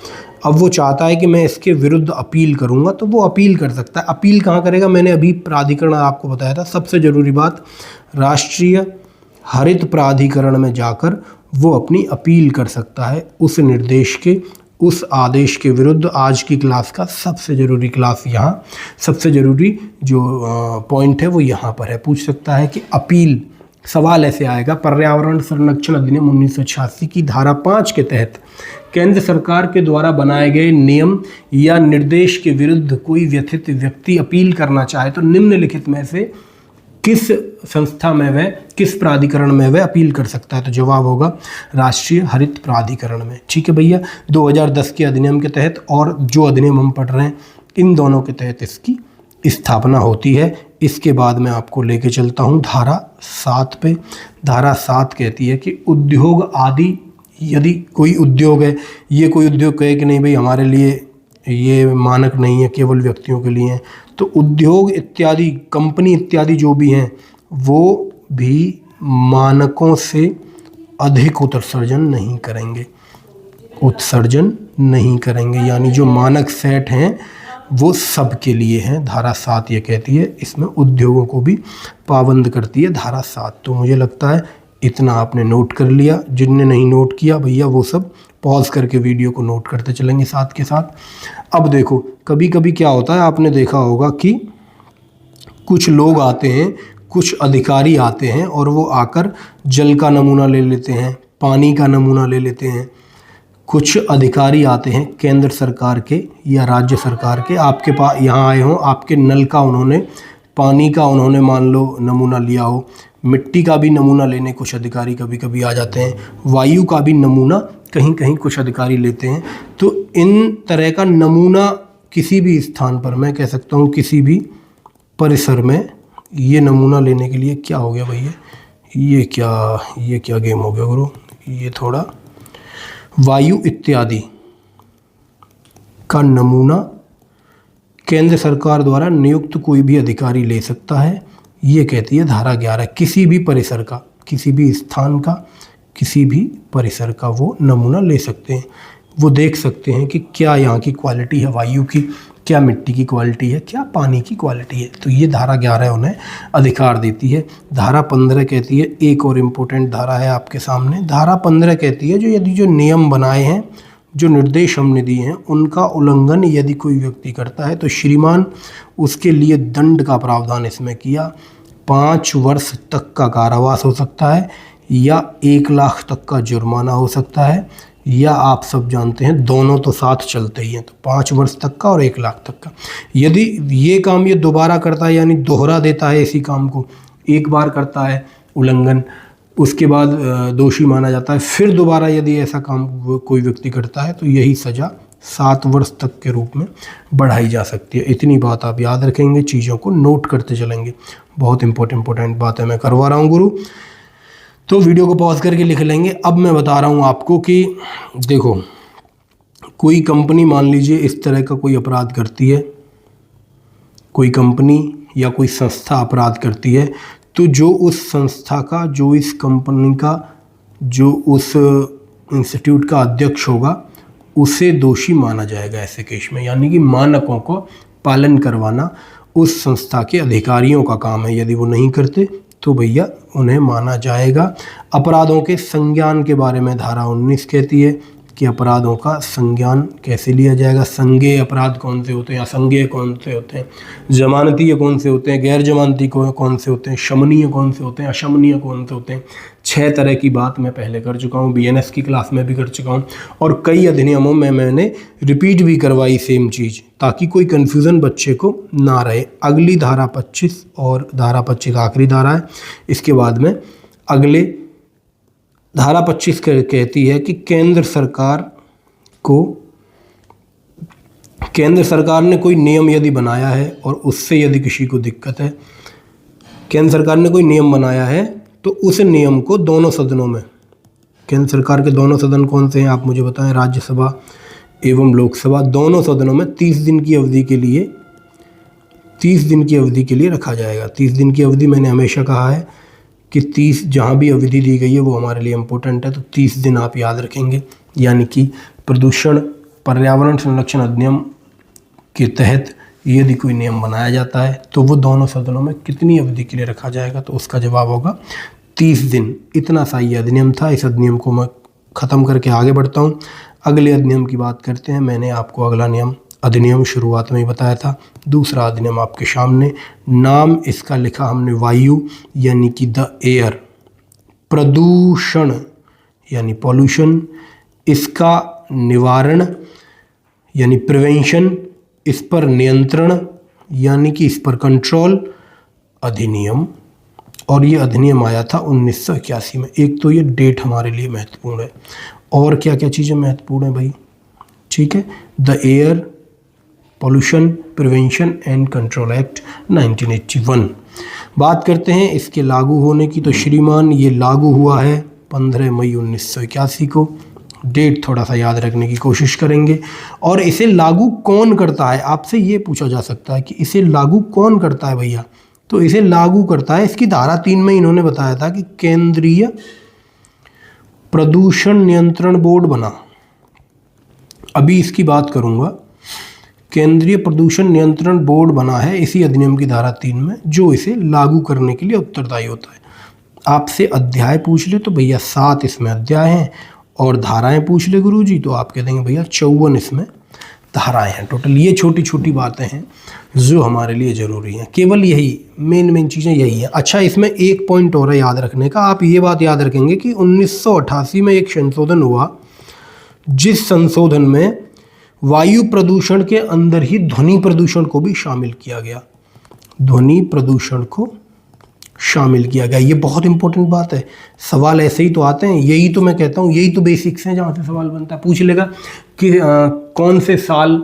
अब वो चाहता है कि मैं इसके विरुद्ध अपील करूंगा, तो वो अपील कर सकता है। अपील कहाँ करेगा? मैंने अभी प्राधिकरण आपको बताया था। सबसे ज़रूरी बात, राष्ट्रीय हरित प्राधिकरण में जाकर वो अपनी अपील कर सकता है उस निर्देश के, उस आदेश के विरुद्ध। आज की क्लास का सबसे ज़रूरी क्लास यहाँ, सबसे ज़रूरी जो पॉइंट है वो यहाँ पर है। पूछ सकता है कि अपील, सवाल ऐसे आएगा, पर्यावरण संरक्षण अधिनियम 1986 की धारा 5 के तहत केंद्र सरकार के द्वारा बनाए गए नियम या निर्देश के विरुद्ध कोई व्यथित व्यक्ति अपील करना चाहे तो निम्नलिखित में से किस संस्था में वह, किस प्राधिकरण में वह अपील कर सकता है? तो जवाब होगा राष्ट्रीय हरित प्राधिकरण में। ठीक है भैया, 2010 के अधिनियम के तहत और जो अधिनियम हम पढ़ रहे हैं इन दोनों के तहत इसकी स्थापना होती है। इसके बाद मैं आपको लेके चलता हूँ धारा 7 पे। धारा 7 कहती है कि उद्योग आदि, यदि कोई उद्योग है, ये कोई उद्योग कहे कि नहीं भाई हमारे लिए ये मानक नहीं है, केवल व्यक्तियों के लिए हैं, तो उद्योग इत्यादि, कंपनी इत्यादि जो भी हैं वो भी मानकों से अधिक उत्सर्जन नहीं करेंगे, उत्सर्जन नहीं करेंगे, यानी जो मानक सेट हैं वो सब के लिए हैं। धारा 7 ये कहती है, इसमें उद्योगों को भी पाबंद करती है धारा 7। तो मुझे लगता है इतना आपने नोट कर लिया। जिनने नहीं नोट किया भैया वो सब पॉज करके वीडियो को नोट करते चलेंगे साथ के साथ। अब देखो, कभी कभी क्या होता है, आपने देखा होगा कि कुछ लोग आते हैं, कुछ अधिकारी आते हैं और वो आकर जल का नमूना ले लेते हैं, पानी का नमूना ले लेते हैं। कुछ अधिकारी आते हैं केंद्र सरकार के या राज्य सरकार के, आपके पास यहाँ आए हों, आपके नल का उन्होंने, पानी का उन्होंने मान लो नमूना लिया हो, मिट्टी का भी नमूना लेने कुछ अधिकारी कभी कभी आ जाते हैं, वायु का भी नमूना कहीं कहीं कुछ अधिकारी लेते हैं। तो इन तरह का नमूना किसी भी स्थान पर, मैं कह सकता हूँ किसी भी परिसर में, ये नमूना लेने के लिए क्या हो गया भैया, ये क्या गेम हो गया गुरु, ये थोड़ा वायु इत्यादि का नमूना केंद्र सरकार द्वारा नियुक्त कोई भी अधिकारी ले सकता है। ये कहती है धारा 11, किसी भी परिसर का, किसी भी स्थान का, किसी भी परिसर का वो नमूना ले सकते हैं। वो देख सकते हैं कि क्या यहाँ की क्वालिटी है वायु की, क्या मिट्टी की क्वालिटी है, क्या पानी की क्वालिटी है। तो ये धारा 11 उन्हें अधिकार देती है। धारा 15 कहती है, एक और इम्पोर्टेंट धारा है आपके सामने। धारा 15 कहती है, जो यदि जो नियम बनाए हैं, जो निर्देश हमने दिए हैं, उनका उल्लंघन यदि कोई व्यक्ति करता है तो श्रीमान उसके लिए दंड का प्रावधान इसमें किया। 5 वर्ष तक का कारावास हो सकता है, या 1 लाख तक का जुर्माना हो सकता है, या आप सब जानते हैं दोनों तो साथ चलते ही हैं, तो 5 वर्ष तक का और 1 लाख तक का। यदि ये काम ये दोबारा करता है, यानी दोहरा देता है इसी काम को, एक बार करता है उल्लंघन, उसके बाद दोषी माना जाता है, फिर दोबारा यदि ऐसा काम कोई व्यक्ति करता है तो यही सज़ा 7 वर्ष तक के रूप में बढ़ाई जा सकती है। इतनी बात आप याद रखेंगे, चीज़ों को नोट करते चलेंगे। बहुत इंपॉर्टेंट बातें मैं करवा रहा हूँ गुरु। तो वीडियो को पॉज करके लिख लेंगे। अब मैं बता रहा हूँ आपको कि देखो, कोई कंपनी मान लीजिए इस तरह का कोई अपराध करती है, कोई कंपनी या कोई संस्था अपराध करती है, तो जो उस संस्था का, जो इस कंपनी का, जो उस इंस्टीट्यूट का अध्यक्ष होगा, उसे दोषी माना जाएगा ऐसे केस में। यानी कि मानकों को पालन करवाना उस संस्था के अधिकारियों का काम है। यदि वो नहीं करते तो भैया उन्हें माना जाएगा। अपराधों के संज्ञान के बारे में धारा 19 कहती है कि अपराधों का संज्ञान कैसे लिया जाएगा। संज्ञेय अपराध कौन से होते हैं, असंज्ञेय कौन से होते हैं, जमानतीय कौन से होते हैं, गैर जमानती कौन से होते हैं, शमनीय कौन से होते हैं, अशमनीय कौन से होते हैं। 6 तरह की बात मैं पहले कर चुका हूँ, BNS की क्लास में भी कर चुका हूँ, और कई अधिनियमों में मैंने रिपीट भी करवाई सेम चीज़, ताकि कोई कन्फ्यूज़न बच्चे को ना रहे। अगली धारा 25, और धारा 25 आखिरी धारा है। इसके बाद में अगले धारा 25 कहती है कि केंद्र सरकार ने कोई नियम यदि बनाया है और उससे यदि किसी को दिक्कत है, केंद्र सरकार ने कोई नियम बनाया है तो उस नियम को दोनों सदनों में, केंद्र सरकार के दोनों सदन कौन से हैं आप मुझे बताएं, राज्यसभा एवं लोकसभा, दोनों सदनों में 30 दिन की अवधि के लिए रखा जाएगा। 30 दिन की अवधि मैंने हमेशा कहा है कि 30 जहाँ भी अवधि दी गई है वो हमारे लिए इम्पोर्टेंट है, तो 30 दिन आप याद रखेंगे। यानी कि पर्यावरण संरक्षण अधिनियम के तहत यदि कोई नियम बनाया जाता है तो वो दोनों सदनों में कितनी अवधि के लिए रखा जाएगा, तो उसका जवाब होगा 30 दिन। इतना सा ये अधिनियम था। इस अधिनियम को मैं ख़त्म करके आगे बढ़ता हूँ। अगले अधिनियम की बात करते हैं। मैंने आपको अगला अधिनियम शुरुआत में ही बताया था। दूसरा अधिनियम आपके सामने, नाम इसका लिखा हमने वायु यानी कि द एयर, प्रदूषण यानी पॉल्यूशन, इसका निवारण यानी प्रिवेंशन, इस पर नियंत्रण यानी कि इस पर कंट्रोल अधिनियम। और ये अधिनियम आया था 1981 में। एक तो ये डेट हमारे लिए महत्वपूर्ण है, और क्या क्या चीज़ें महत्वपूर्ण है भाई, ठीक है। The air pollution prevention and control act 1981। बात करते हैं इसके लागू होने की, तो श्रीमान ये लागू हुआ है 15 मई 1981 को। डेट थोड़ा सा याद रखने की कोशिश करेंगे। और इसे लागू कौन करता है, आपसे ये पूछा जा सकता है कि इसे लागू कौन करता है भैया। तो इसे लागू करता है, इसकी धारा 3 में इन्होंने बताया था कि केंद्रीय प्रदूषण नियंत्रण बोर्ड बना। अभी इसकी बात करूंगा। केंद्रीय प्रदूषण नियंत्रण बोर्ड बना है इसी अधिनियम की धारा 3 में, जो इसे लागू करने के लिए उत्तरदायी होता है। आपसे अध्याय पूछ ले तो भैया 7 इसमें अध्याय हैं, और धाराएं पूछ ले गुरुजी तो आप कह देंगे भैया 54 इसमें धाराएं हैं टोटल। ये छोटी छोटी बातें हैं जो हमारे लिए ज़रूरी हैं, केवल यही मेन चीज़ें यही हैं। अच्छा, इसमें एक पॉइंट और है याद रखने का। आप ये बात याद रखेंगे कि 1988 में एक संशोधन हुआ, जिस संशोधन में वायु प्रदूषण के अंदर ही ध्वनि प्रदूषण को भी शामिल किया गया। ध्वनि प्रदूषण को शामिल किया गया। ये बहुत इंपॉर्टेंट बात है। सवाल ऐसे ही तो आते हैं, यही तो मैं कहता हूँ, यही तो बेसिक्स हैं जहाँ से सवाल बनता है। पूछ लेगा कि कौन से साल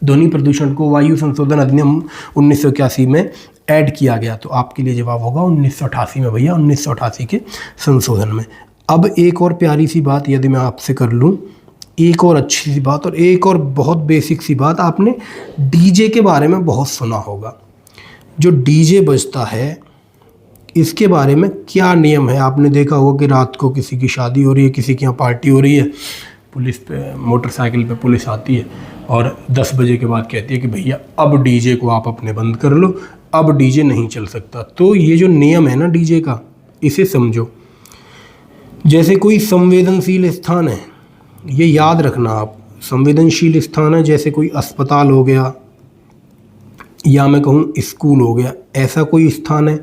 ध्वनि प्रदूषण को वायु संशोधन अधिनियम 1981 में ऐड किया गया, तो आपके लिए जवाब होगा 1988 में भैया, 1988 के संशोधन में। अब एक और प्यारी सी बात यदि मैं आपसे कर लूँ, एक और अच्छी सी बात और एक और बहुत बेसिक सी बात, आपने डीजे के बारे में बहुत सुना होगा। जो डीजे बजता है इसके बारे में क्या नियम है। आपने देखा होगा कि रात को किसी की शादी हो रही है, किसी के यहाँ पार्टी हो रही है, पुलिस पे मोटरसाइकिल पे पुलिस आती है और 10 बजे के बाद कहती है कि भैया अब डीजे को आप अपने बंद कर लो, अब डीजे नहीं चल सकता। तो ये जो नियम है ना डीजे का, इसे समझो। जैसे कोई संवेदनशील स्थान है, ये याद रखना आप, संवेदनशील स्थान है जैसे कोई अस्पताल हो गया या मैं कहूँ स्कूल हो गया, ऐसा कोई स्थान है,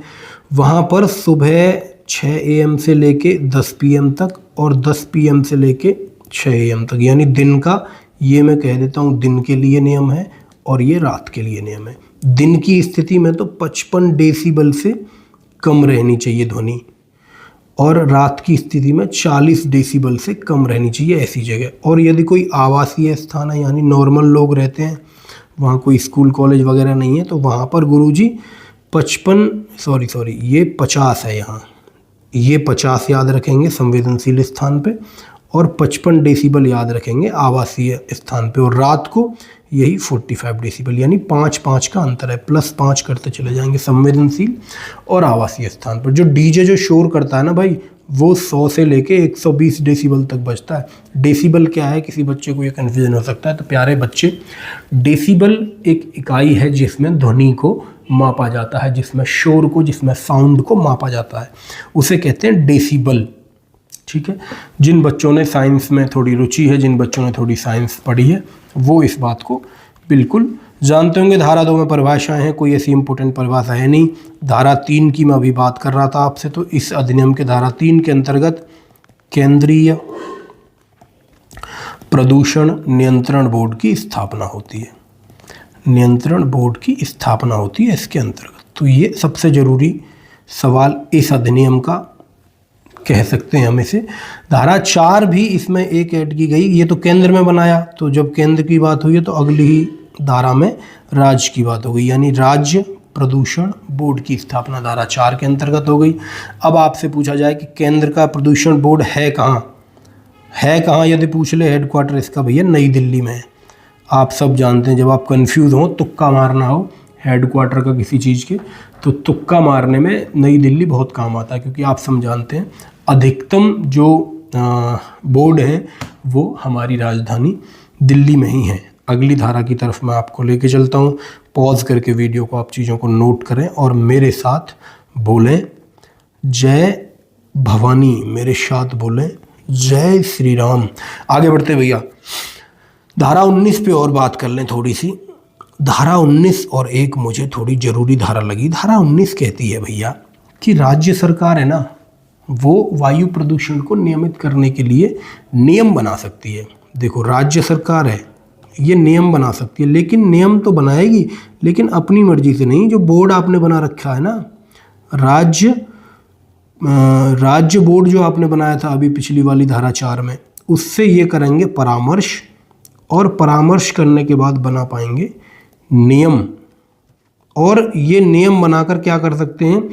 वहाँ पर सुबह 6 AM से लेके 10 PM तक और 10 PM से लेके 6 AM तक, यानी दिन का, ये मैं कह देता हूँ दिन के लिए नियम है और ये रात के लिए नियम है। दिन की स्थिति में तो 55 डेसिबल से कम रहनी चाहिए ध्वनि, और रात की स्थिति में 40 डेसिबल से कम रहनी चाहिए ऐसी जगह। और यदि कोई आवासीय स्थान है, यानी नॉर्मल लोग रहते हैं, वहाँ कोई स्कूल कॉलेज वगैरह नहीं है, तो वहाँ पर गुरुजी 50 है यहाँ, ये 50 याद रखेंगे संवेदनशील स्थान पे और 55 डेसिबल याद रखेंगे आवासीय स्थान पे, और रात को यही 45 डेसिबल, यानी 5-5 का अंतर है, +5 करते चले जाएंगे संवेदनशील और आवासीय स्थान पर। जो डीजे जो शोर करता है ना भाई, वो 100 से लेके 120 डेसिबल तक बजता है। डेसिबल क्या है, किसी बच्चे को ये कन्फ्यूजन हो सकता है, तो प्यारे बच्चे, डेसिबल एक इकाई है जिसमें ध्वनि को मापा जाता है, जिसमें शोर को, जिसमें साउंड को मापा जाता है, उसे कहते हैं डेसिबल। ठीक है, जिन बच्चों ने साइंस में थोड़ी रुचि है, जिन बच्चों ने थोड़ी साइंस पढ़ी है, वो इस बात को बिल्कुल जानते होंगे। धारा 2 में परिभाषाएं हैं, कोई ऐसी इंपॉर्टेंट परिभाषा है नहीं। धारा 3 की मैं अभी बात कर रहा था आपसे, तो इस अधिनियम के धारा 3 के अंतर्गत केंद्रीय प्रदूषण नियंत्रण बोर्ड की स्थापना होती है, नियंत्रण बोर्ड की स्थापना होती है इसके अंतर्गत। तो ये सबसे ज़रूरी सवाल इस अधिनियम का कह सकते हैं हम इसे। धारा 4 भी इसमें एक ऐड की गई, ये तो केंद्र में बनाया, तो जब केंद्र की बात हुई है तो अगली ही धारा में राज्य की बात हो गई, यानी राज्य प्रदूषण बोर्ड की स्थापना धारा 4 के अंतर्गत हो गई। अब आपसे पूछा जाए कि केंद्र का प्रदूषण बोर्ड है कहाँ, यदि पूछ ले हेडक्वार्टर इसका भैया नई दिल्ली में है। आप सब जानते हैं, जब आप कंफ्यूज हो, तुक्का मारना हो हेडक्वार्टर का किसी चीज़ के, तो तुक्का मारने में नई दिल्ली बहुत काम आता है, क्योंकि आप सब जानते हैं अधिकतम जो बोर्ड हैं वो हमारी राजधानी दिल्ली में ही है। अगली धारा की तरफ मैं आपको लेके चलता हूँ। पॉज करके वीडियो को आप चीज़ों को नोट करें और मेरे साथ बोलें जय भवानी, मेरे साथ बोलें जय श्री राम। आगे बढ़ते भैया, धारा 19 पे और बात कर लें थोड़ी सी। धारा 19 और एक मुझे थोड़ी ज़रूरी धारा लगी। धारा 19 कहती है भैया कि राज्य सरकार है ना, वो वायु प्रदूषण को नियमित करने के लिए नियम बना सकती है। देखो, राज्य सरकार है, ये नियम बना सकती है, लेकिन नियम तो बनाएगी लेकिन अपनी मर्जी से नहीं। जो बोर्ड आपने बना रखा है ना, राज्य बोर्ड जो आपने बनाया था अभी पिछली वाली धारा 4 में, उससे ये करेंगे परामर्श, और परामर्श करने के बाद बना पाएंगे नियम। और ये नियम बनाकर क्या कर सकते हैं,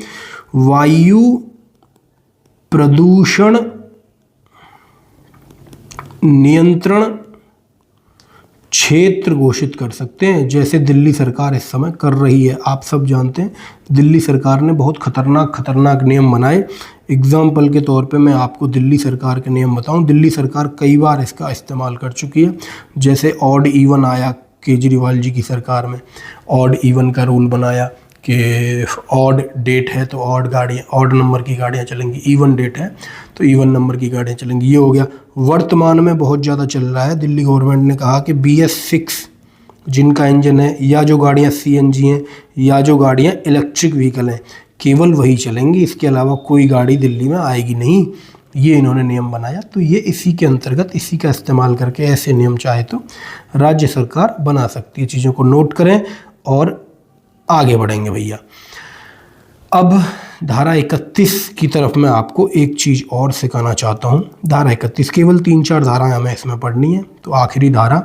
वायु प्रदूषण नियंत्रण क्षेत्र घोषित कर सकते हैं, जैसे दिल्ली सरकार इस समय कर रही है। आप सब जानते हैं दिल्ली सरकार ने बहुत खतरनाक नियम बनाए। एग्जाम्पल के तौर पे मैं आपको दिल्ली सरकार के नियम बताऊं। दिल्ली सरकार कई बार इसका इस्तेमाल कर चुकी है, जैसे ऑड इवन आया केजरीवाल जी की सरकार में, ऑड इवन का रूल बनाया कि ऑड डेट है तो ऑड नंबर की गाड़ियाँ चलेंगी, इवन डेट है तो इवन नंबर की गाड़ियाँ चलेंगी। ये हो गया। वर्तमान में बहुत ज़्यादा चल रहा है, दिल्ली गवर्नमेंट ने कहा कि BS6 जिनका इंजन है, या जो गाड़ियाँ CNG हैं, या जो गाड़ियाँ इलेक्ट्रिक व्हीकल हैं, केवल वही चलेंगी, इसके अलावा कोई गाड़ी दिल्ली में आएगी नहीं। ये इन्होंने नियम बनाया। तो ये इसी के अंतर्गत, इसी का इस्तेमाल करके ऐसे नियम चाहे तो राज्य सरकार बना सकती है। चीज़ों को नोट करें और आगे बढ़ेंगे भैया। अब धारा 31 की तरफ मैं आपको एक चीज़ और सिखाना चाहता हूँ। धारा 31, केवल 3-4 धाराएं हमें इसमें पढ़नी है, तो आखिरी धारा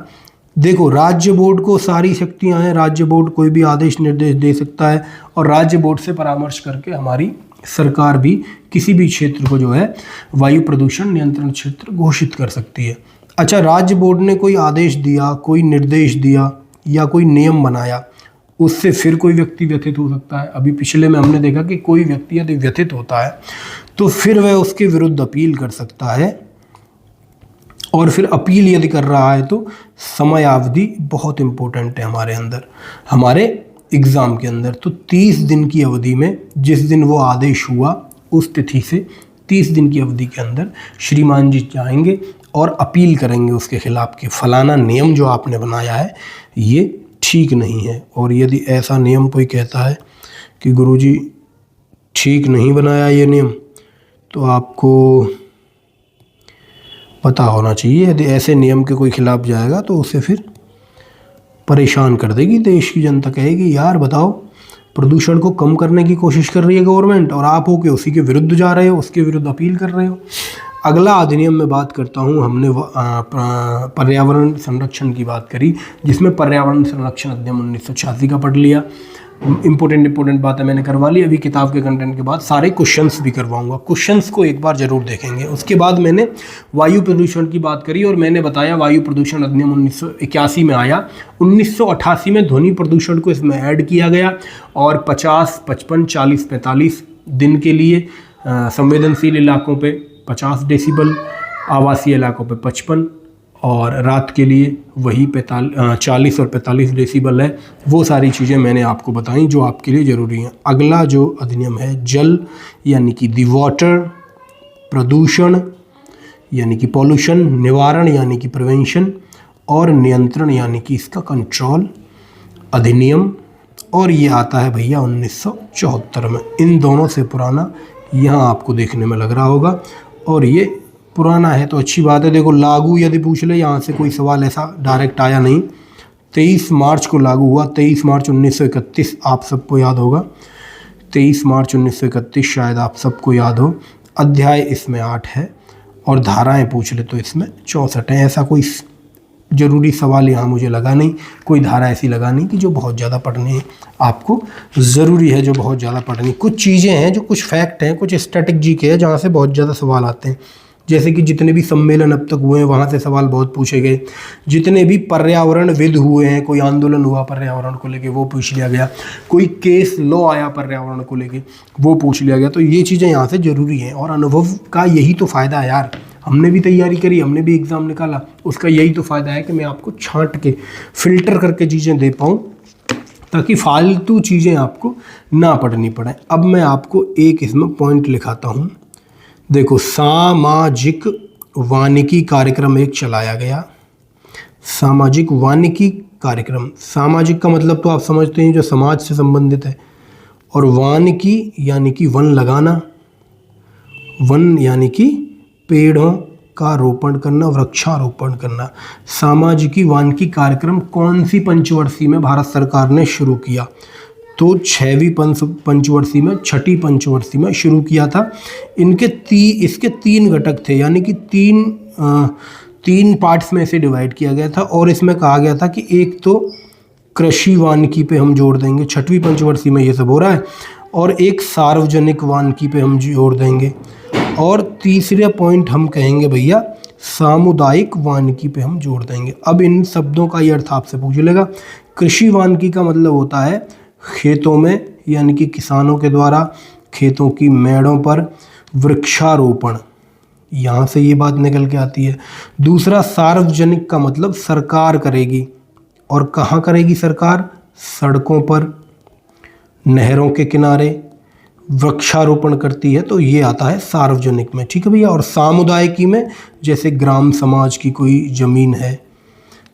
देखो। राज्य बोर्ड को सारी शक्तियाँ हैं, राज्य बोर्ड कोई भी आदेश निर्देश दे सकता है, और राज्य बोर्ड से परामर्श करके हमारी सरकार भी किसी भी क्षेत्र को जो है वायु प्रदूषण नियंत्रण क्षेत्र घोषित कर सकती है। अच्छा, राज्य बोर्ड ने कोई आदेश दिया, कोई निर्देश दिया या कोई नियम बनाया, उससे फिर कोई व्यक्ति व्यथित हो सकता है। अभी पिछले में हमने देखा कि कोई व्यक्ति यदि व्यथित होता है तो फिर वह उसके विरुद्ध अपील कर सकता है, और फिर अपील यदि कर रहा है तो समयावधि बहुत इम्पोर्टेंट है हमारे अंदर, हमारे एग्ज़ाम के अंदर। तो 30 दिन की अवधि में, जिस दिन वो आदेश हुआ उस तिथि से 30 दिन की अवधि के अंदर श्रीमान जी जाएंगे और अपील करेंगे उसके खिलाफ कि फलाना नियम जो आपने बनाया है ये ठीक नहीं है। और यदि ऐसा नियम कोई कहता है कि गुरुजी ठीक नहीं बनाया ये नियम, तो आपको पता होना चाहिए, यदि ऐसे नियम के कोई खिलाफ जाएगा तो उसे फिर परेशान कर देगी देश की जनता। कहेगी यार बताओ, प्रदूषण को कम करने की कोशिश कर रही है गवर्नमेंट और आप हो के उसी के विरुद्ध जा रहे हो, उसके विरुद्ध अपील कर रहे हो। अगला अधिनियम में बात करता हूँ, हमने पर्यावरण संरक्षण की बात करी, जिसमें पर्यावरण संरक्षण अधिनियम 1986 का पढ़ लिया। इंपॉर्टेंट बातें मैंने करवा ली। अभी किताब के कंटेंट के बाद सारे क्वेश्चंस भी करवाऊंगा, क्वेश्चंस को एक बार जरूर देखेंगे। उसके बाद मैंने वायु प्रदूषण की बात करी और मैंने बताया वायु प्रदूषण अधिनियम 1981 में आया। 1988 में ध्वनि प्रदूषण को इसमें ऐड किया गया और 50, 55, 40, 45 दिन के लिए संवेदनशील इलाकों पे 50 डेसिबल, आवासीय इलाकों पे 55 और रात के लिए वही 40 और 45 डेसिबल है। वो सारी चीज़ें मैंने आपको बताई जो आपके लिए ज़रूरी हैं। अगला जो अधिनियम है जल यानी कि दी वाटर, प्रदूषण यानी कि पॉल्यूशन, निवारण यानी कि प्रिवेंशन, और नियंत्रण यानी कि इसका कंट्रोल अधिनियम, और ये आता है भैया 1974 में। इन दोनों से पुराना यहाँ आपको देखने में लग रहा होगा, और ये पुराना है तो अच्छी बात है। देखो लागू यदि पूछ ले, यहाँ से कोई सवाल ऐसा डायरेक्ट आया नहीं। 23 मार्च को लागू हुआ, 23 मार्च 1931, आप सबको याद होगा। 23 मार्च 1931 शायद आप सबको याद हो। अध्याय इसमें 8 है और धाराएं पूछ ले तो इसमें 64 हैं। ऐसा कोई ज़रूरी सवाल यहाँ मुझे लगा नहीं, कोई धारा ऐसी लगा नहीं कि जो बहुत ज़्यादा पढ़नी आपको ज़रूरी है, जो बहुत ज़्यादा पढ़नी। कुछ चीज़ें हैं जो कुछ फैक्ट हैं, कुछ स्ट्रैटेजी के हैं जहाँ से बहुत ज़्यादा सवाल आते हैं। जैसे कि जितने भी सम्मेलन अब तक हुए हैं वहाँ से सवाल बहुत पूछे गए। जितने भी पर्यावरणविद हुए हैं, कोई आंदोलन हुआ पर्यावरण को लेके वो पूछ लिया गया, कोई केस लॉ आया पर्यावरण को लेके वो पूछ लिया गया। तो ये चीज़ें यहाँ से ज़रूरी हैं और अनुभव का यही तो फ़ायदा है यार। हमने भी तैयारी करी, हमने भी एग्ज़ाम निकाला, उसका यही तो फ़ायदा है कि मैं आपको छांट के फिल्टर करके चीज़ें दे पाऊँ ताकि फालतू चीज़ें आपको ना पढ़नी पड़े। अब मैं आपको एक इसमें पॉइंट लिखाता हूँ। देखो, सामाजिक वानिकी कार्यक्रम एक चलाया गया। सामाजिक वानिकी कार्यक्रम, सामाजिक का मतलब तो आप समझते हैं जो समाज से संबंधित है, और वानिकी यानी कि वन लगाना, वन यानी कि पेड़ों का रोपण करना, वृक्षारोपण करना। सामाजिकी वानिकी कार्यक्रम कौन सी पंचवर्षीय में भारत सरकार ने शुरू किया? तो 6वीं पंचवर्षीय में, 6ठी पंचवर्षीय में शुरू किया था। इसके 3 घटक थे, यानी कि 3 पार्ट्स में इसे डिवाइड किया गया था। और इसमें कहा गया था कि एक तो कृषि वानिकी पे हम जोड़ देंगे, 6वीं पंचवर्षीय में ये सब हो रहा है, और एक सार्वजनिक वानिकी पे हम जोड़ देंगे, और तीसरा पॉइंट हम कहेंगे भैया सामुदायिक वानिकी पे हम जोड़ देंगे। अब इन शब्दों का ये अर्थ आपसे पूछ लेगा। कृषि वानिकी का मतलब होता है खेतों में, यानी कि किसानों के द्वारा खेतों की मेड़ों पर वृक्षारोपण, यहाँ से ये बात निकल के आती है। दूसरा सार्वजनिक का मतलब सरकार करेगी, और कहाँ करेगी सरकार? सड़कों पर, नहरों के किनारे वृक्षारोपण करती है, तो ये आता है सार्वजनिक में। ठीक है भैया। और सामुदायिकी में जैसे ग्राम समाज की कोई ज़मीन है,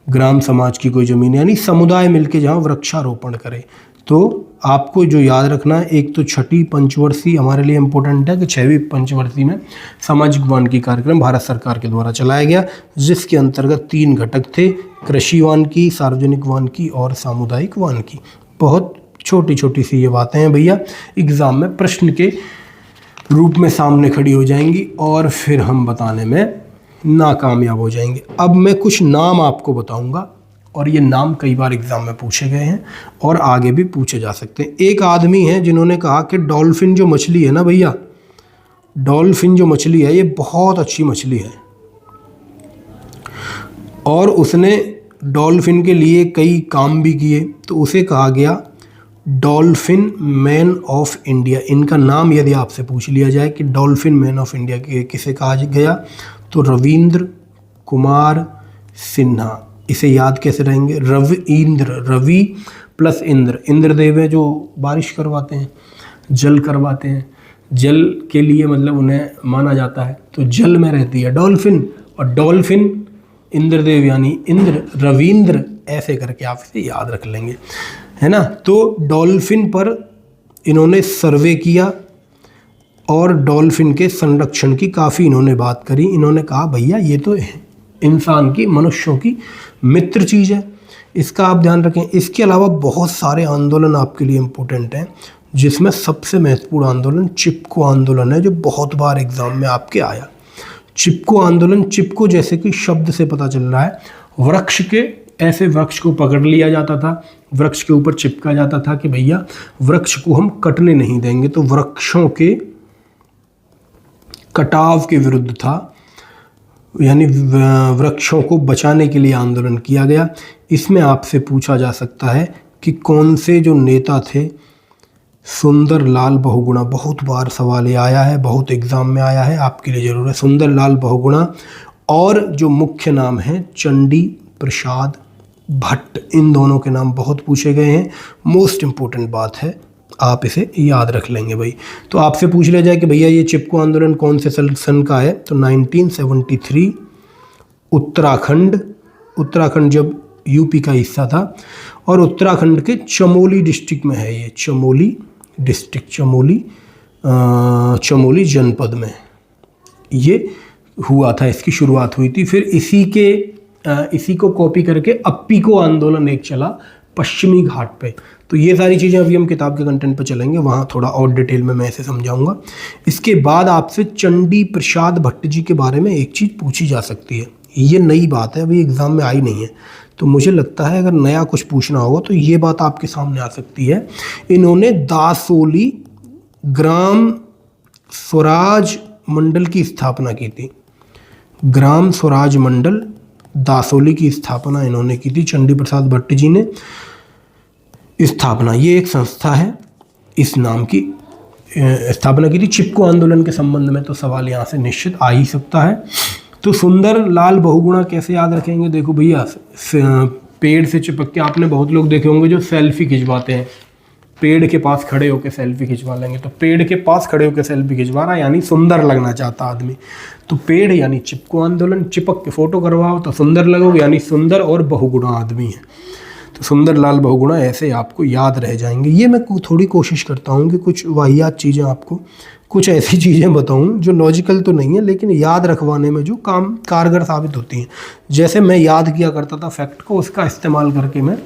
ग्राम समाज की कोई ज़मीन यानी समुदाय मिलके जहाँ वृक्षारोपण करे। तो आपको जो याद रखना है, एक तो 6ठी पंचवर्षीय हमारे लिए इम्पोर्टेंट है कि 6वीं पंचवर्षीय में सामाजिक वानिकी कार्यक्रम भारत सरकार के द्वारा चलाया गया, जिसके अंतर्गत 3 घटक थे, कृषि वानिकी, सार्वजनिक वानिकी और सामुदायिक वानिकी। बहुत छोटी छोटी सी ये बातें हैं भैया, एग्ज़ाम में प्रश्न के रूप में सामने खड़ी हो जाएंगी और फिर हम बताने में नाकामयाब हो जाएंगे। अब मैं कुछ नाम आपको बताऊंगा और ये नाम कई बार एग्ज़ाम में पूछे गए हैं और आगे भी पूछे जा सकते हैं। एक आदमी है जिन्होंने कहा कि डॉल्फिन जो मछली है ना भैया, डॉल्फिन जो मछली है ये बहुत अच्छी मछली है, और उसने डॉल्फिन के लिए कई काम भी किए। तो उसे कहा गया डॉल्फिन मैन ऑफ इंडिया, इनका नाम यदि आपसे पूछ लिया जाए कि डॉल्फिन मैन ऑफ इंडिया किसे कहा गया, तो रविंद्र कुमार सिन्हा। इसे याद कैसे रहेंगे, रवि प्लस इंद्र, इंद्रदेव है जो बारिश करवाते हैं, जल करवाते हैं, जल के लिए मतलब उन्हें माना जाता है, तो जल में रहती है डॉल्फिन, और डॉल्फिन इंद्रदेव यानी इंद्र, रविंद्र, ऐसे करके आप इसे याद रख लेंगे, है ना। तो डॉल्फिन पर इन्होंने सर्वे किया और डॉल्फिन के संरक्षण की काफ़ी इन्होंने बात करी। इन्होंने कहा भैया ये तो इंसान की, मनुष्यों की मित्र चीज़ है, इसका आप ध्यान रखें। इसके अलावा बहुत सारे आंदोलन आपके लिए इम्पोर्टेंट हैं, जिसमें सबसे महत्वपूर्ण आंदोलन चिपको आंदोलन है, जो बहुत बार एग्जाम में आपके आया। चिपको आंदोलन, चिपको जैसे कि शब्द से पता चल रहा है, वृक्ष के, ऐसे वृक्ष को पकड़ लिया जाता था, वृक्ष के ऊपर चिपका जाता था कि भैया वृक्ष को हम कटने नहीं देंगे, तो वृक्षों के कटाव के विरुद्ध था, यानी वृक्षों को बचाने के लिए आंदोलन किया गया। इसमें आपसे पूछा जा सकता है कि कौन से जो नेता थे, सुंदर लाल बहुगुणा, बहुत बार सवाल ये आया है, बहुत एग्जाम में आया है, आपके लिए जरूर है, सुंदर लाल बहुगुणा, और जो मुख्य नाम है चंडी प्रसाद भट्ट, इन दोनों के नाम बहुत पूछे गए हैं। मोस्ट इम्पोर्टेंट बात है, आप इसे याद रख लेंगे भाई। तो आपसे पूछ लिया जाए कि भैया ये चिपको आंदोलन कौन से सन का है, तो 1973 उत्तराखंड जब यूपी का हिस्सा था, और उत्तराखंड के चमोली डिस्ट्रिक्ट में है ये, चमोली डिस्ट्रिक्ट, चमोली जनपद में ये हुआ था, इसकी शुरुआत हुई थी। फिर इसी को कॉपी करके अप्पीको आंदोलन एक चला पश्चिमी घाट पे। तो ये सारी चीज़ें अभी हम किताब के कंटेंट पे चलेंगे, वहाँ थोड़ा और डिटेल में मैं इसे समझाऊंगा। इसके बाद आपसे चंडी प्रसाद भट्ट जी के बारे में एक चीज़ पूछी जा सकती है, ये नई बात है, अभी एग्ज़ाम में आई नहीं है, तो मुझे लगता है अगर नया कुछ पूछना होगा तो ये बात आपके सामने आ सकती है। इन्होंने दासोली ग्राम स्वराज मंडल की स्थापना की थी, ग्राम स्वराज मंडल दासोली की स्थापना इन्होंने की थी, चंडी प्रसाद भट्ट जी ने स्थापना, ये एक संस्था है, इस नाम की स्थापना की थी। चिपको आंदोलन के संबंध में तो सवाल यहाँ से निश्चित आ ही सकता है। तो सुंदर लाल बहुगुणा कैसे याद रखेंगे, देखो भैया पेड़ से चिपक के, आपने बहुत लोग देखे होंगे जो सेल्फी खिंचवाते हैं, पेड़ के पास खड़े होकर सेल्फी खिंचवा लेंगे, तो पेड़ के पास खड़े होकर सेल्फी खिंचवा रहा यानी सुंदर लगना चाहता आदमी, तो पेड़ यानी चिपको आंदोलन, चिपक के फोटो करवाओ तो सुंदर लगोगे, यानी सुंदर और बहुगुणा आदमी है, तो सुंदर लाल बहुगुणा ऐसे आपको याद रह जाएंगे। ये मैं थोड़ी कोशिश करता हूँ कि कुछ वाहियात चीज़ें आपको, कुछ ऐसी चीज़ें बताऊँ जो लॉजिकल तो नहीं है लेकिन याद रखवाने में जो काम कारगर साबित होती हैं। जैसे मैं याद किया करता था फैक्ट को, उसका इस्तेमाल करके मैं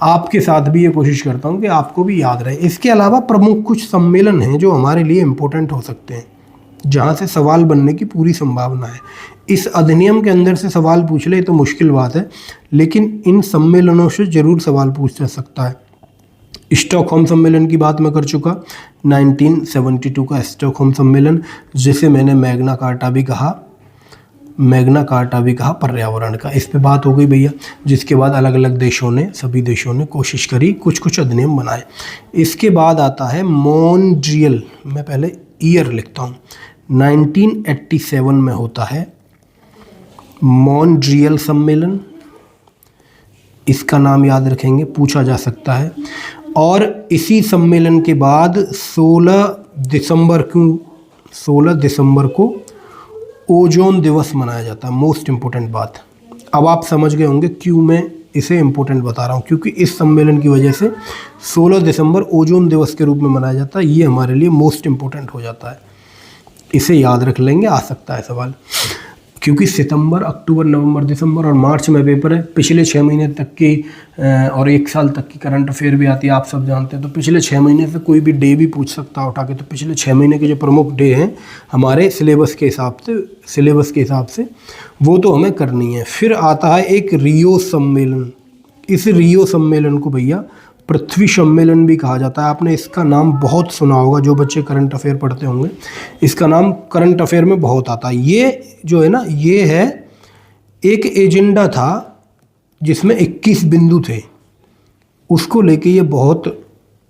आपके साथ भी ये कोशिश करता हूँ कि आपको भी याद रहे। इसके अलावा प्रमुख कुछ सम्मेलन हैं जो हमारे लिए इम्पोर्टेंट हो सकते हैं, जहाँ से सवाल बनने की पूरी संभावना है। इस अधिनियम के अंदर से सवाल पूछ ले तो मुश्किल बात है, लेकिन इन सम्मेलनों से ज़रूर सवाल पूछ जा सकता है। स्टॉकहोम सम्मेलन की बात मैं कर चुका, 1972 का स्टॉकहोम सम्मेलन, जिसे मैंने मैग्ना कार्टा भी कहा पर्यावरण का, इस पे बात हो गई भैया। जिसके बाद अलग अलग देशों ने, सभी देशों ने कोशिश करी, कुछ अधिनियम बनाए। इसके बाद आता है मॉन्ट्रियल, मैं पहले ईयर लिखता हूँ, 1987 में होता है मॉन्ट्रियल सम्मेलन, इसका नाम याद रखेंगे, पूछा जा सकता है। और इसी सम्मेलन के बाद 16 दिसंबर को ओजोन दिवस मनाया जाता है। मोस्ट इम्पोर्टेंट बात, अब आप समझ गए होंगे क्यों मैं इसे इम्पोर्टेंट बता रहा हूँ, क्योंकि इस सम्मेलन की वजह से 16 दिसंबर ओजोन दिवस के रूप में मनाया जाता है। ये हमारे लिए मोस्ट इम्पोर्टेंट हो जाता है, इसे याद रख लेंगे, आ सकता है सवाल, क्योंकि सितंबर, अक्टूबर, नवंबर, दिसंबर और मार्च में पेपर है। पिछले 6 महीने तक की और 1 साल तक की करंट अफेयर भी आती है, आप सब जानते हैं। तो पिछले 6 महीने से कोई भी डे भी पूछ सकता है उठा के, तो पिछले 6 महीने के जो प्रमुख डे हैं हमारे सिलेबस के हिसाब से वो तो हमें करनी है। फिर आता है एक रियो सम्मेलन। इस रियो सम्मेलन को भैया पृथ्वी सम्मेलन भी कहा जाता है। आपने इसका नाम बहुत सुना होगा, जो बच्चे करंट अफेयर पढ़ते होंगे, इसका नाम करंट अफेयर में बहुत आता है। ये जो है ना, ये है एक एजेंडा था जिसमें 21 बिंदु थे, उसको लेके ये बहुत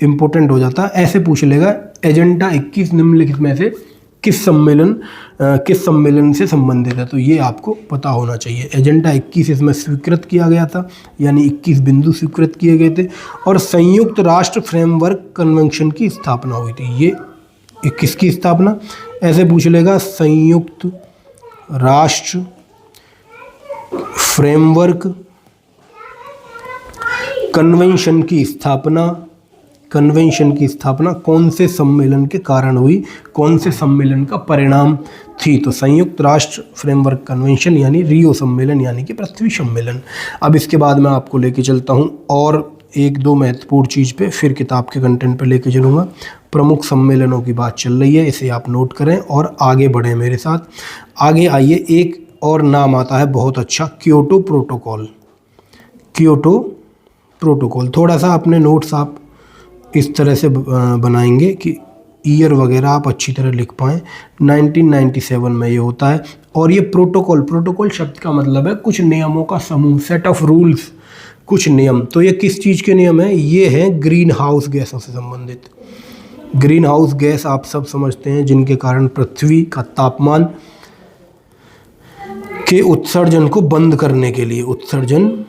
इम्पोर्टेंट हो जाता है। ऐसे पूछ लेगा एजेंडा 21 निम्नलिखित में से किस सम्मेलन से संबंधित है, तो ये आपको पता होना चाहिए। एजेंडा 21 इसमें स्वीकृत किया गया था, यानी 21 बिंदु स्वीकृत किए गए थे, और संयुक्त राष्ट्र फ्रेमवर्क कन्वेंशन की स्थापना हुई थी। ये किसकी स्थापना, ऐसे पूछ लेगा संयुक्त राष्ट्र फ्रेमवर्क कन्वेंशन की स्थापना कौन से सम्मेलन के कारण हुई, कौन से सम्मेलन का परिणाम थी, तो संयुक्त राष्ट्र फ्रेमवर्क कन्वेंशन यानी रियो सम्मेलन यानी कि पृथ्वी सम्मेलन। अब इसके बाद मैं आपको लेके चलता हूँ और एक दो महत्वपूर्ण चीज़ पे, फिर किताब के कंटेंट पे लेके चलूँगा। प्रमुख सम्मेलनों की बात चल रही है, इसे आप नोट करें और आगे बढ़ें मेरे साथ। आगे आइए, एक और नाम आता है बहुत अच्छा, क्योटो प्रोटोकॉल। थोड़ा सा अपने नोट्स आप इस तरह से बनाएंगे कि ईयर वगैरह आप अच्छी तरह लिख पाएँ। 1997 में ये होता है, और ये प्रोटोकॉल शब्द का मतलब है कुछ नियमों का समूह, सेट ऑफ रूल्स, कुछ नियम। तो ये किस चीज़ के नियम हैं, ये हैं ग्रीन हाउस गैसों से संबंधित। ग्रीन हाउस गैस आप सब समझते हैं, जिनके कारण पृथ्वी का तापमान के उत्सर्जन को बंद करने के लिए, उत्सर्जन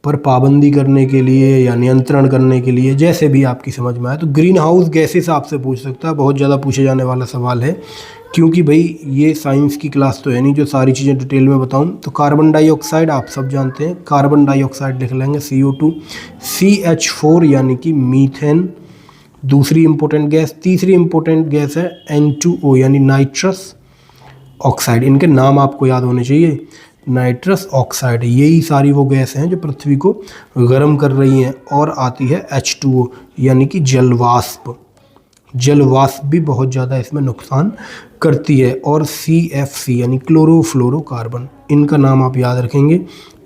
पर पाबंदी करने के लिए या नियंत्रण करने के लिए, जैसे भी आपकी समझ में आए। तो ग्रीन हाउस गैसेस आपसे पूछ सकता है, बहुत ज़्यादा पूछे जाने वाला सवाल है, क्योंकि भाई ये साइंस की क्लास तो है नहीं जो सारी चीज़ें डिटेल में बताऊं। तो कार्बन डाइऑक्साइड आप सब जानते हैं, कार्बन डाइऑक्साइड लिख लेंगे CO2, CH4 यानी कि मीथेन दूसरी इंपॉर्टेंट गैस। तीसरी इंपॉर्टेंट गैस है N2O यानी नाइट्रस ऑक्साइड। इनके नाम आपको याद होने चाहिए, नाइट्रस ऑक्साइड। यही सारी वो गैस हैं जो पृथ्वी को गर्म कर रही हैं। और आती है H2O यानी कि जलवाष्प भी बहुत ज़्यादा इसमें नुकसान करती है। और CFC यानी क्लोरोफ्लोरोकार्बन, इनका नाम आप याद रखेंगे।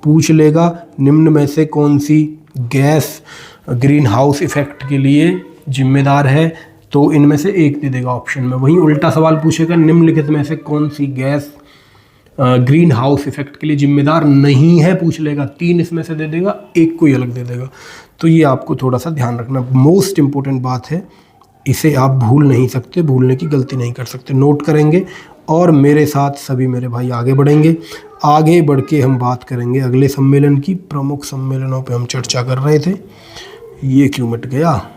पूछ लेगा निम्न में से कौन सी गैस ग्रीन हाउस इफेक्ट के लिए जिम्मेदार है, तो इनमें से एक दे देगा ऑप्शन में। वहीं उल्टा सवाल पूछेगा निम्नलिखित में से कौन सी गैस ग्रीन हाउस इफेक्ट के लिए जिम्मेदार नहीं है, पूछ लेगा। 3 इसमें से दे देगा, एक कोई अलग दे देगा। तो ये आपको थोड़ा सा ध्यान रखना, मोस्ट इंपॉर्टेंट बात है, इसे आप भूल नहीं सकते, भूलने की गलती नहीं कर सकते। नोट करेंगे और मेरे साथ सभी मेरे भाई आगे बढ़ेंगे। आगे बढ़ के हम बात करेंगे अगले सम्मेलन की। प्रमुख सम्मेलनों पे हम चर्चा कर रहे थे, ये क्यों मिट गया।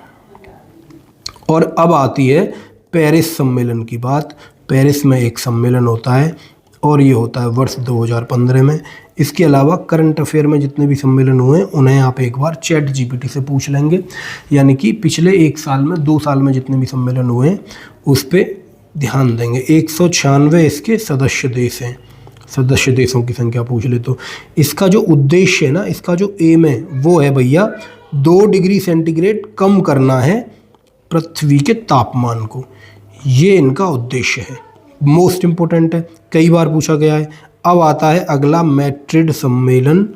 और अब आती है पेरिस सम्मेलन की बात। पेरिस में एक सम्मेलन होता है और ये होता है वर्ष 2015 में। इसके अलावा करंट अफेयर में जितने भी सम्मेलन हुए हैं उन्हें आप एक बार ChatGPT से पूछ लेंगे, यानी कि पिछले 1 साल में 2 साल में जितने भी सम्मेलन हुए हैं उस पर ध्यान देंगे। 196 इसके सदस्य देश हैं, सदस्य देशों की संख्या पूछ ले तो इसका जो उद्देश्य है ना, इसका जो एम है वो है भैया 2 डिग्री सेंटीग्रेड कम करना है पृथ्वी के तापमान को। ये इनका उद्देश्य है, मोस्ट इम्पोर्टेंट है, कई बार पूछा गया है। अब आता है अगला मैड्रिड सम्मेलन,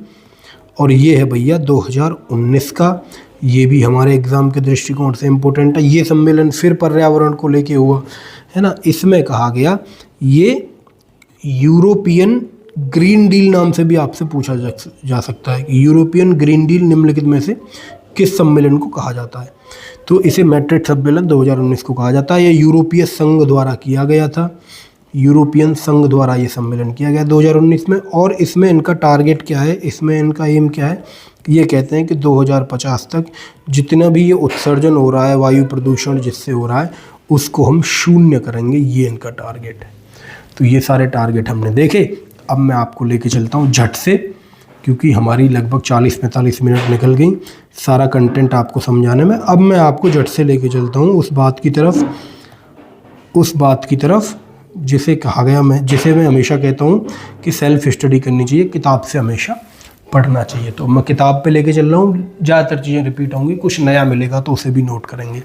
और ये है भैया 2019 का। ये भी हमारे एग्ज़ाम के दृष्टिकोण से इम्पोर्टेंट है। ये सम्मेलन फिर पर्यावरण को लेके हुआ है ना। इसमें कहा गया, ये यूरोपियन ग्रीन डील नाम से भी आपसे पूछा जा सकता है कि यूरोपियन ग्रीन डील निम्नलिखित में से किस सम्मेलन को कहा जाता है, तो इसे मैड्रिड सम्मेलन 2019 को कहा जाता है। ये यूरोपीय संघ द्वारा किया गया था, यूरोपियन संघ द्वारा ये सम्मेलन किया गया 2019 में। और इसमें इनका टारगेट क्या है, इसमें इनका एम क्या है, ये कहते हैं कि 2050 तक जितना भी ये उत्सर्जन हो रहा है, वायु प्रदूषण जिससे हो रहा है, उसको हम शून्य करेंगे, ये इनका टारगेट है। तो ये सारे टारगेट हमने देखे। अब मैं आपको लेके चलता हूँ झट से, क्योंकि हमारी लगभग 40-45 मिनट निकल गई सारा कंटेंट आपको समझाने में। अब मैं आपको झट से लेके चलता हूँ उस बात की तरफ जिसे कहा गया, जिसे मैं हमेशा कहता हूँ कि सेल्फ स्टडी करनी चाहिए, किताब से हमेशा पढ़ना चाहिए। तो मैं किताब पे लेके चल रहा हूँ, ज़्यादातर चीज़ें रिपीट होंगी, कुछ नया मिलेगा तो उसे भी नोट करेंगे।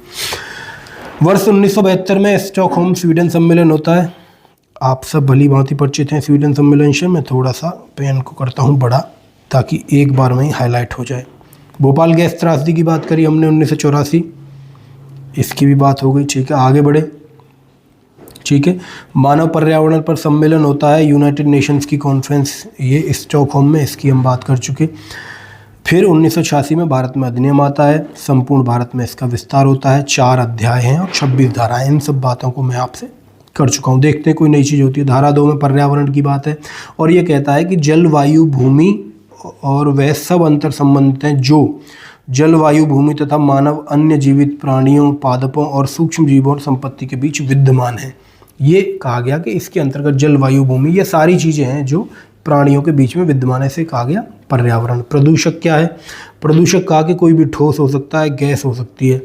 वर्ष 1972 में स्टॉकहोम स्वीडन सम्मेलन होता है। आप सब भली भांति परिचित हैं स्वीडन सम्मेलन से। मैं थोड़ा सा पेन को करता हूँ बड़ा, ताकि एक बार में ही हाईलाइट हो जाए। भोपाल गैस त्रासदी की बात करी हमने 1984, इसकी भी बात हो गई। ठीक है, आगे बढ़े। ठीक है, मानव पर्यावरण पर सम्मेलन होता है यूनाइटेड नेशंस की कॉन्फ्रेंस, ये स्टॉकहोम में, इसकी हम बात कर चुके। फिर 1986 में भारत में अधिनियम आता है, संपूर्ण भारत में इसका विस्तार होता है, 4 अध्याय हैं और 26 धाराएं। इन सब बातों को मैं आपसे कर चुका हूँ। देखते हैं कोई नई चीज़ होती है। धारा 2 में पर्यावरण की बात है और ये कहता है कि जलवायु, भूमि और वह सब अंतर संबंधित हैं जो जलवायु, भूमि तथा मानव, अन्य जीवित प्राणियों, पादपों और सूक्ष्म जीवों और संपत्ति के बीच विद्यमान है। ये कहा गया कि इसके अंतर्गत जलवायु, भूमि, ये सारी चीज़ें हैं जो प्राणियों के बीच में विद्यमान है, इसे कहा गया पर्यावरण। प्रदूषक क्या है? प्रदूषक कहा कि कोई भी ठोस हो सकता है, गैस हो सकती है,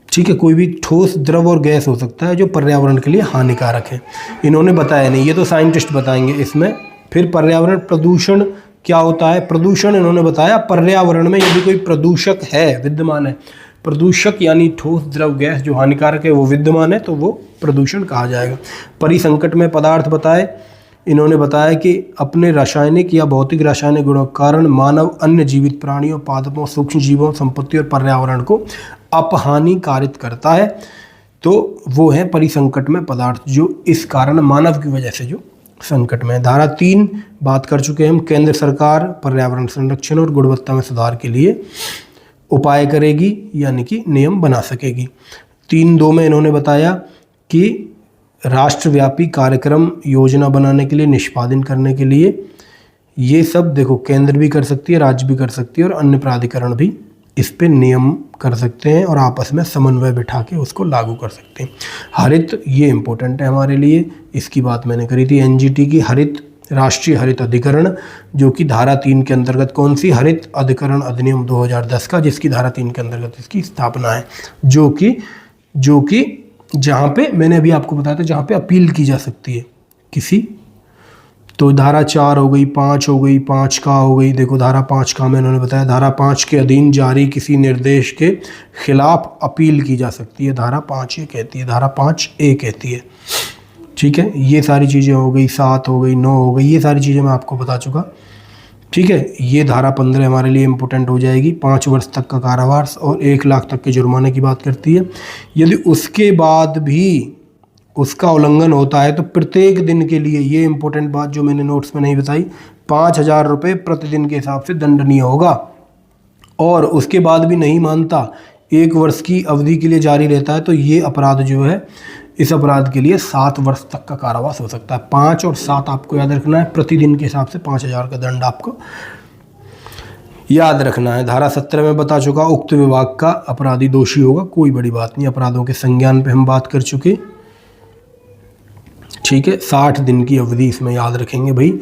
ठीक है, कोई भी ठोस, द्रव और गैस हो सकता है जो पर्यावरण के लिए हानिकारक है। इन्होंने बताया नहीं, ये तो साइंटिस्ट बताएंगे इसमें। फिर पर्यावरण प्रदूषण क्या होता है? प्रदूषण इन्होंने बताया पर्यावरण में यदि कोई प्रदूषक है, विद्यमान है, प्रदूषक यानी ठोस, द्रव, गैस जो हानिकारक है वो विद्यमान है तो वो प्रदूषण कहा जाएगा। परिसंकट में पदार्थ बताए, इन्होंने बताया कि अपने रासायनिक या भौतिक रासायनिक गुणों के कारण मानव, अन्य जीवित प्राणियों, पादपों, सूक्ष्म जीवों, संपत्ति और पर्यावरण को अपहानिकारित करता है, तो वो है परिसंकट में पदार्थ जो इस कारण मानव की वजह से जो संकट में है। धारा 3 बात कर चुके हैं हम। केंद्र सरकार पर्यावरण संरक्षण और गुणवत्ता में सुधार के लिए उपाय करेगी, यानी कि नियम बना सकेगी। 3.2 में इन्होंने बताया कि राष्ट्रव्यापी कार्यक्रम योजना बनाने के लिए, निष्पादन करने के लिए, ये सब देखो केंद्र भी कर सकती है, राज्य भी कर सकती है और अन्य प्राधिकरण भी इस पे नियम कर सकते हैं और आपस में समन्वय बिठा के उसको लागू कर सकते हैं। हरित, ये इम्पोर्टेंट है हमारे लिए, इसकी बात मैंने करी थी। एनजीटी की हरित, राष्ट्रीय हरित अधिकरण, जो कि धारा 3 के अंतर्गत, कौन सी? हरित अधिकरण अधिनियम 2010 का, जिसकी धारा 3 के अंतर्गत इसकी स्थापना है, जो कि जहाँ पे मैंने अभी आपको बताया था, जहाँ पे अपील की जा सकती है किसी, तो धारा 4 हो गई, 5 हो गई, 5 का हो गई। देखो धारा 5 का में इन्होंने बताया, धारा 5 के अधीन जारी किसी निर्देश के खिलाफ अपील की जा सकती है, धारा 5 ये कहती है, धारा 5A कहती है, ठीक है। ये सारी चीज़ें हो गई, 7 हो गई, 9 हो गई, ये सारी चीज़ें मैं आपको बता चुका, ठीक है। ये धारा 15 हमारे लिए इम्पोर्टेंट हो जाएगी, 5 वर्ष तक का कारावास और 1 लाख तक के जुर्माने की बात करती है। यदि उसके बाद भी उसका उल्लंघन होता है तो प्रत्येक दिन के लिए, ये इम्पोर्टेंट बात जो मैंने नोट्स में नहीं बताई, 5,000 रुपये प्रतिदिन के हिसाब से दंडनीय होगा। और उसके बाद भी नहीं मानता, 1 वर्ष की अवधि के लिए जारी रहता है, तो ये अपराध जो है, इस अपराध के लिए 7 वर्ष तक का कारावास हो सकता है। 5 और 7 आपको याद रखना है, प्रतिदिन के हिसाब से 5,000 का दंड आपको याद रखना है। धारा 17 में बता चुका, उक्त विभाग का अपराधी दोषी होगा, कोई बड़ी बात नहीं। अपराधों के संज्ञान पे हम बात कर चुके, ठीक है। 60 दिन की अवधि इसमें याद रखेंगे भाई।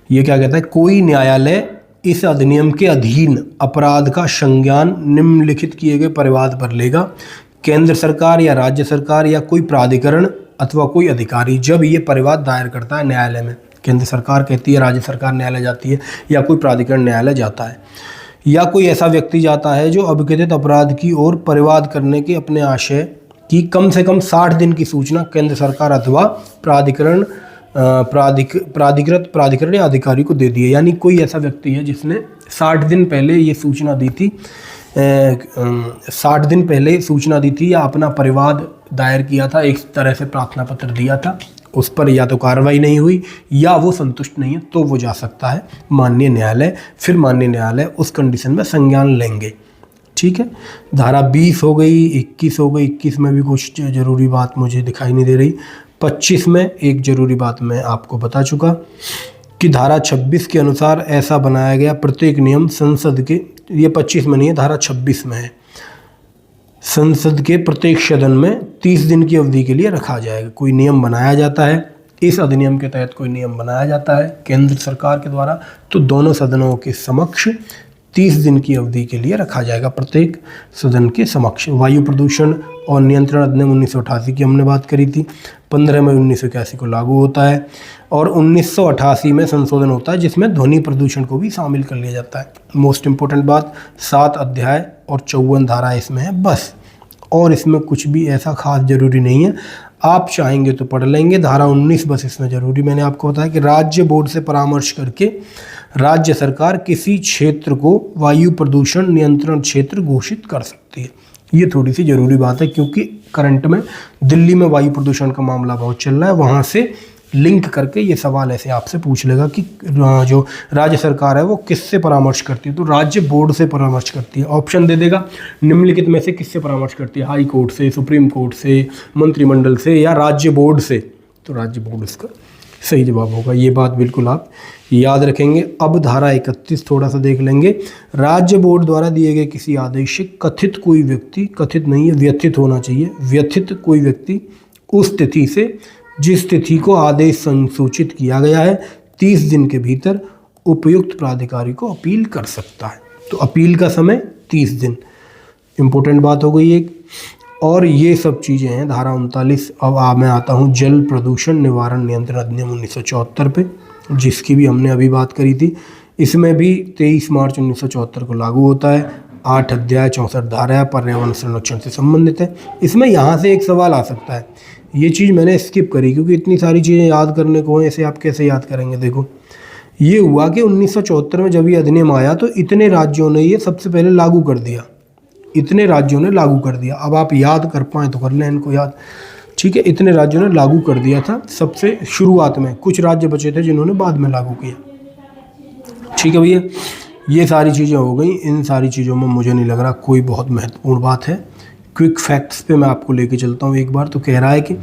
ये क्या कहता है? कोई न्यायालय इस अधिनियम के अधीन अपराध का संज्ञान निम्नलिखित किए गए परिवाद पर लेगा: केंद्र सरकार या राज्य सरकार या कोई प्राधिकरण अथवा कोई अधिकारी जब ये परिवाद दायर करता है न्यायालय में, केंद्र सरकार कहती है, राज्य सरकार न्यायालय जाती है, या कोई प्राधिकरण न्यायालय जाता है, या कोई ऐसा व्यक्ति जाता है जो अभिकथित अपराध की ओर परिवाद करने के अपने आशय की कम से कम 60 दिन की सूचना केंद्र सरकार अथवा प्राधिकरण या अधिकारी को दे दिए। यानी कोई ऐसा व्यक्ति है जिसने 60 दिन पहले ये सूचना दी थी, 60 दिन पहले सूचना दी थी या अपना परिवाद दायर किया था, एक तरह से प्रार्थना पत्र दिया था, उस पर या तो कार्रवाई नहीं हुई या वो संतुष्ट नहीं है, तो वो जा सकता है माननीय न्यायालय। फिर माननीय न्यायालय उस कंडीशन में संज्ञान लेंगे, ठीक है। धारा 20 हो गई, 21 हो गई, 21 में भी कुछ ज़रूरी बात मुझे दिखाई नहीं दे रही। 25 में एक ज़रूरी बात मैं आपको बता चुका कि धारा 26 के अनुसार ऐसा बनाया गया प्रत्येक नियम संसद के, ये 25 में नहीं है, धारा 26 में है, संसद के प्रत्येक सदन में 30 दिन की अवधि के लिए रखा जाएगा। कोई नियम बनाया जाता है, इस अधिनियम के तहत कोई नियम बनाया जाता है केंद्र सरकार के द्वारा, तो दोनों सदनों के समक्ष 30 दिन की अवधि के लिए रखा जाएगा, प्रत्येक सदन के समक्ष। वायु प्रदूषण और नियंत्रण अधिनियम 1988 की हमने बात करी थी, 15 मई 1981 को लागू होता है और 1988 में संशोधन होता है जिसमें ध्वनि प्रदूषण को भी शामिल कर लिया जाता है। मोस्ट इम्पोर्टेंट बात, 7 अध्याय और 54 धारा इसमें है बस, और इसमें कुछ भी ऐसा खास जरूरी नहीं है, आप चाहेंगे तो पढ़ लेंगे। धारा 19 बस इसमें जरूरी, मैंने आपको बताया कि राज्य बोर्ड से परामर्श करके राज्य सरकार किसी क्षेत्र को वायु प्रदूषण नियंत्रण क्षेत्र घोषित कर सकती है। ये थोड़ी सी ज़रूरी बात है क्योंकि करंट में दिल्ली में वायु प्रदूषण का मामला बहुत चल रहा है, वहाँ से लिंक करके ये सवाल ऐसे आपसे पूछ लेगा कि जो राज्य सरकार है वो किससे परामर्श करती है, तो राज्य बोर्ड से परामर्श करती है। ऑप्शन दे देगा निम्नलिखित में से किससे परामर्श करती है, हाई कोर्ट से, सुप्रीम कोर्ट से, मंत्रिमंडल से या राज्य बोर्ड से, तो राज्य बोर्ड इसका सही जवाब होगा। ये बात बिल्कुल आप याद रखेंगे। अब धारा 31 थोड़ा सा देख लेंगे। राज्य बोर्ड द्वारा दिए गए किसी आदेश से कथित कोई व्यक्ति, कथित नहीं है व्यथित होना चाहिए, व्यथित कोई व्यक्ति उस तिथि से जिस तिथि को आदेश संसूचित किया गया है 30 दिन के भीतर उपयुक्त प्राधिकारी को अपील कर सकता है। तो अपील का समय 30 दिन, इम्पोर्टेंट बात हो गई एक। और ये सब चीज़ें हैं धारा 39। अब मैं आता हूँ जल प्रदूषण निवारण नियंत्रण अधिनियम 1974 पे, जिसकी भी हमने अभी बात करी थी। इसमें भी 23 मार्च 1974 को लागू होता है। 8 अध्याय 64 धारा पर्यावरण संरक्षण से संबंधित है। इसमें यहाँ से एक सवाल आ सकता है, ये चीज़ मैंने स्किप करी क्योंकि इतनी सारी चीज़ें याद करने को हैं, ऐसे आप कैसे याद करेंगे। देखो ये हुआ कि 1974 में जब ये अधिनियम आया तो इतने राज्यों ने ये सबसे पहले लागू कर दिया, इतने राज्यों ने लागू कर दिया। अब आप याद कर पाएँ तो कर लें इनको याद, ठीक है। इतने राज्यों ने लागू कर दिया था सबसे शुरुआत में, कुछ राज्य बचे थे जिन्होंने बाद में लागू किया, ठीक है भैया। ये सारी चीज़ें हो गई। इन सारी चीज़ों में मुझे नहीं लग रहा कोई बहुत महत्वपूर्ण बात है। क्विक फैक्ट्स पे मैं आपको लेके चलता हूँ एक बार। तो कह रहा है कि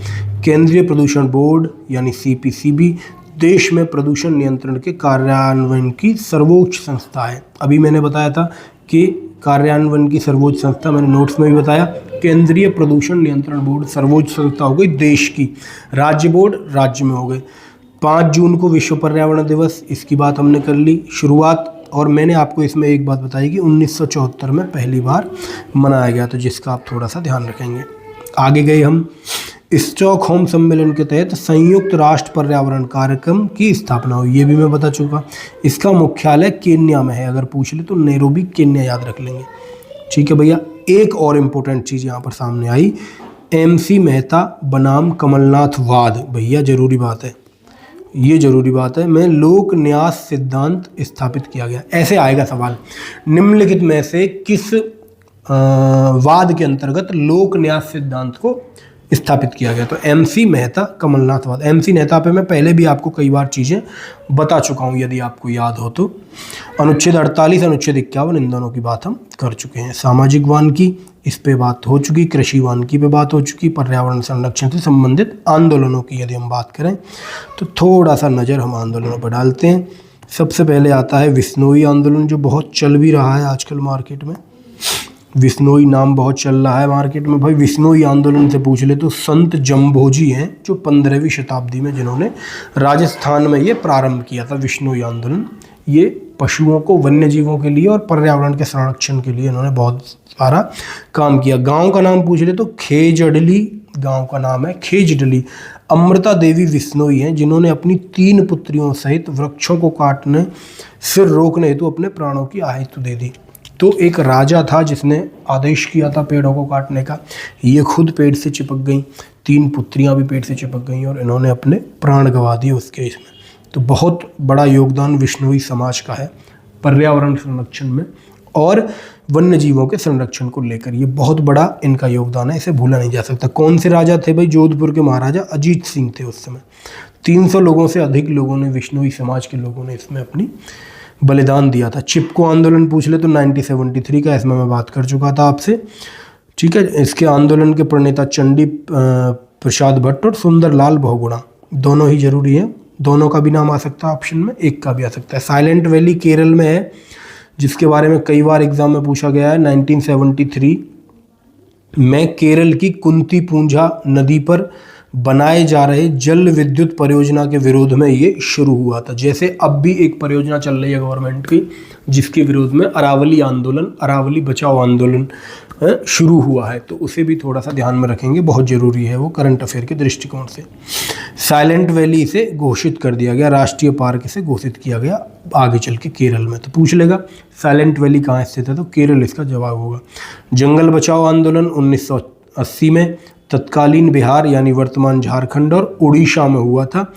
केंद्रीय प्रदूषण बोर्ड यानी CPCB देश में प्रदूषण नियंत्रण के कार्यान्वयन की सर्वोच्च संस्था है। अभी मैंने बताया था कि कार्यान्वयन की सर्वोच्च संस्था, मैंने नोट्स में भी बताया, केंद्रीय प्रदूषण नियंत्रण बोर्ड सर्वोच्च संस्था हो गई देश की, राज्य बोर्ड राज्य में हो गए। 5 जून को विश्व पर्यावरण दिवस, इसकी बात हमने कर ली शुरुआत। और मैंने आपको इसमें एक बात बताई कि 1974 में पहली बार मनाया गया, तो जिसका आप थोड़ा सा ध्यान रखेंगे। आगे गए हम, स्टॉकहोम सम्मेलन के तहत संयुक्त राष्ट्र पर्यावरण कार्यक्रम की स्थापना हुई, ये भी मैं बता चुका। इसका मुख्यालय केन्या में है, अगर पूछ ले तो नैरोबी केन्या याद रख लेंगे, ठीक है भैया। एक और इम्पोर्टेंट चीज़ यहाँ पर सामने आई, MC मेहता बनाम कमलनाथ वाद, भैया जरूरी बात है, ये जरूरी बात है। में लोक न्यास सिद्धांत स्थापित किया गया, ऐसे आएगा सवाल, निम्नलिखित में से किस वाद के अंतर्गत लोक न्यास सिद्धांत को स्थापित किया गया। तो MC मेहता कमलनाथ वाद। MC मेहता पे मैं पहले भी आपको कई बार चीज़ें बता चुका हूँ, यदि आपको याद हो तो। अनुच्छेद 48 अनुच्छेद 51 इन दोनों की बात हम कर चुके हैं। सामाजिक वानिकी इस पे बात हो चुकी, कृषि वानिकी पे बात हो चुकी, पर्यावरण संरक्षण से संबंधित आंदोलनों की यदि हम बात करें तो थोड़ा सा नज़र हम आंदोलनों पर डालते हैं। सबसे पहले आता है विश्नोई आंदोलन, जो बहुत चल भी रहा है आजकल मार्केट में। विश्नोई नाम बहुत चल रहा है मार्केट में भाई। विश्नोई आंदोलन से पूछ ले तो संत जम्भोजी हैं जो 15वीं शताब्दी में जिन्होंने राजस्थान में ये प्रारंभ किया था विश्नोई आंदोलन। ये पशुओं को, वन्य जीवों के लिए और पर्यावरण के संरक्षण के लिए इन्होंने बहुत सारा काम किया। गांव का नाम पूछ ले तो खेजडली गांव का नाम है, खेजडली। अमृता देवी विश्नोई हैं जिन्होंने अपनी 3 पुत्रियों सहित वृक्षों को काटने से रोकने हेतु अपने प्राणों की आहुति दे दी। तो एक राजा था जिसने आदेश किया था पेड़ों को काटने का, ये खुद पेड़ से चिपक गई, 3 पुत्रियां भी पेड़ से चिपक गई और इन्होंने अपने प्राण गंवा दिए उसके इसमें। तो बहुत बड़ा योगदान विश्नोई समाज का है पर्यावरण संरक्षण में और वन्य जीवों के संरक्षण को लेकर, ये बहुत बड़ा इनका योगदान है, इसे भूला नहीं जा सकता। कौन से राजा थे भाई? जोधपुर के महाराजा अजीत सिंह थे उस समय। 300 लोगों से अधिक लोगों ने, विश्नोई समाज के लोगों ने इसमें अपनी बलिदान दिया था। चिपको आंदोलन पूछ ले तो 1973 का, इसमें मैं बात कर चुका था आपसे, ठीक है। इसके आंदोलन के प्रणेता चंडी प्रसाद भट्ट और सुंदरलाल बहुगुणा, दोनों ही जरूरी हैं, दोनों का भी नाम आ सकता है ऑप्शन में, एक का भी आ सकता है। साइलेंट वैली केरल में है, जिसके बारे में कई बार एग्जाम में पूछा गया है। 1973 में केरल की कुंती पूंझा नदी पर बनाए जा रहे जल विद्युत परियोजना के विरोध में ये शुरू हुआ था। जैसे अब भी एक परियोजना चल रही है गवर्नमेंट की जिसके विरोध में अरावली आंदोलन, अरावली बचाओ आंदोलन शुरू हुआ है, तो उसे भी थोड़ा सा ध्यान में रखेंगे, बहुत ज़रूरी है वो करंट अफेयर के दृष्टिकोण से। साइलेंट वैली इसे घोषित कर दिया गया, राष्ट्रीय पार्क इसे घोषित किया गया आगे चल के केरल में। तो पूछ लेगा साइलेंट वैली कहाँ स्थित है, तो केरल इसका जवाब होगा। जंगल बचाओ आंदोलन 1980 में तत्कालीन बिहार यानी वर्तमान झारखंड और उड़ीसा में हुआ था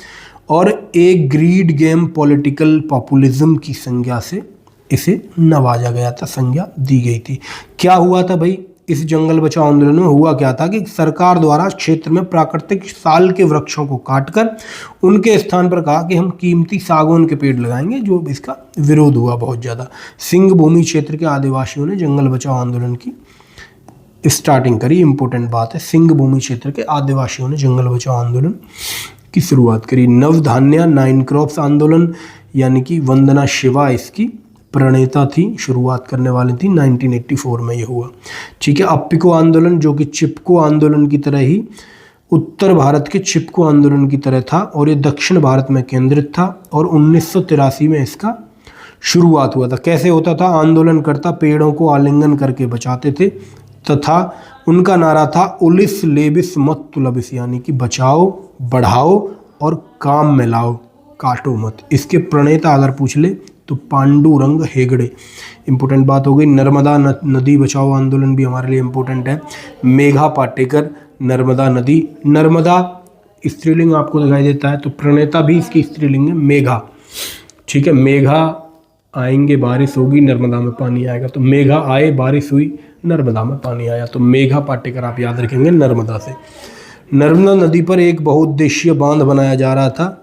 और एक ग्रीड गेम पॉलिटिकल पॉपुलिज्म की संज्ञा से इसे नवाजा गया था, संज्ञा दी गई थी। क्या हुआ था भाई? इस जंगल बचाओ आंदोलन में हुआ क्या था कि सरकार द्वारा क्षेत्र में प्राकृतिक साल के वृक्षों को काटकर उनके स्थान पर कहा कि हम कीमती सागौन के पेड़ लगाएंगे, जो इसका विरोध हुआ बहुत ज़्यादा। सिंह भूमि क्षेत्र के आदिवासियों ने जंगल बचाओ आंदोलन की स्टार्टिंग करी। इंपॉर्टेंट बात है, सिंह भूमि क्षेत्र के आदिवासियों ने जंगल बचाओ आंदोलन की शुरुआत करी। नवधान्या 9 क्रॉप्स आंदोलन यानी कि वंदना शिवा इसकी प्रणेता थी, शुरुआत करने वाली थी। 1984 में ये हुआ। ठीक है। अप्पिको आंदोलन जो कि चिपको आंदोलन की तरह ही उत्तर भारत के चिपको आंदोलन की तरह था और ये दक्षिण भारत में केंद्रित था और 1983 में इसका शुरुआत हुआ था। कैसे होता था? आंदोलनकर्ता पेड़ों को आलिंगन करके बचाते थे तथा उनका नारा था उलिस लेबिस मत तुलबिस, यानी कि बचाओ, बढ़ाओ और काम में लाओ, काटो मत। इसके प्रणेता अगर पूछ ले तो पांडुरंग हेगड़े। इंपॉर्टेंट बात हो गई। नर्मदा नदी बचाओ आंदोलन भी हमारे लिए इंपॉर्टेंट है। मेघा पाटेकर, नर्मदा नदी। नर्मदा स्त्रीलिंग आपको दिखाई देता है तो प्रणेता भी इसकी स्त्रीलिंग है मेघा। ठीक है। मेघा आएंगे बारिश होगी, नर्मदा में पानी आएगा, तो मेघा आए बारिश हुई, नर्मदा में पानी आया, तो मेघा पाटेकर आप याद रखेंगे नर्मदा से। नर्मदा नदी पर एक बहुउद्देशीय बांध बनाया जा रहा था।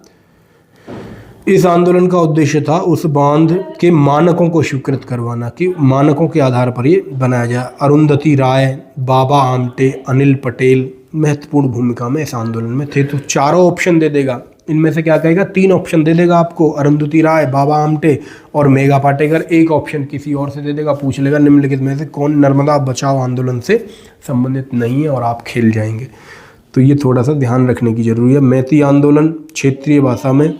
इस आंदोलन का उद्देश्य था उस बांध के मानकों को स्वीकृत करवाना कि मानकों के आधार पर ये बनाया जाए। अरुंधति राय, बाबा आमटे, अनिल पटेल महत्वपूर्ण भूमिका में इस आंदोलन में थे। तो चारों ऑप्शन दे देगा, इनमें से क्या कहेगा? 3 ऑप्शन दे देगा आपको, अरुंधति राय, बाबा आमटे और मेघा पाटेकर। एक ऑप्शन किसी और से दे देगा, पूछ लेगा निम्नलिखित में से कौन नर्मदा बचाओ आंदोलन से संबंधित नहीं है, और आप खेल जाएंगे। तो ये थोड़ा सा ध्यान रखने की जरूरी है। मैती आंदोलन क्षेत्रीय भाषा में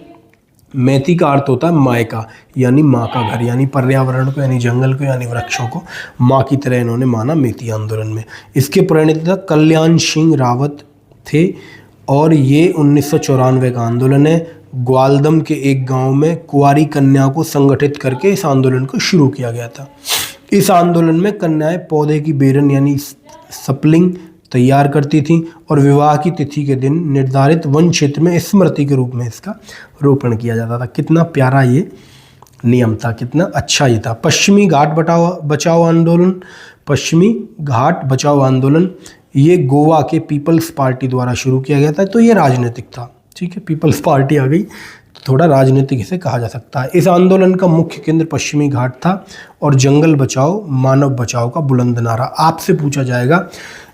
मैती का अर्थ होता है मायका, यानी माँ का घर, यानी पर्यावरण को, यानी जंगल को, यानी वृक्षों को माँ की तरह इन्होंने माना मैती आंदोलन में। इसके प्रणेता कल्याण सिंह रावत थे और ये 1994 का आंदोलन है। ग्वालदम के एक गांव में कुंवारी कन्या को संगठित करके इस आंदोलन को शुरू किया गया था। इस आंदोलन में कन्याएं पौधे की बेरन यानी सपलिंग तैयार करती थीं और विवाह की तिथि के दिन निर्धारित वन क्षेत्र में स्मृति के रूप में इसका रोपण किया जाता था। कितना प्यारा ये नियम था, कितना अच्छा ये था। पश्चिमी घाट बचाओ आंदोलन, पश्चिमी घाट बचाओ आंदोलन ये गोवा के पीपल्स पार्टी द्वारा शुरू किया गया था। तो ये राजनीतिक था। ठीक है, पीपल्स पार्टी आ गई तो थोड़ा राजनीतिक इसे कहा जा सकता है। इस आंदोलन का मुख्य केंद्र पश्चिमी घाट था और जंगल बचाओ मानव बचाओ का बुलंद नारा। आपसे पूछा जाएगा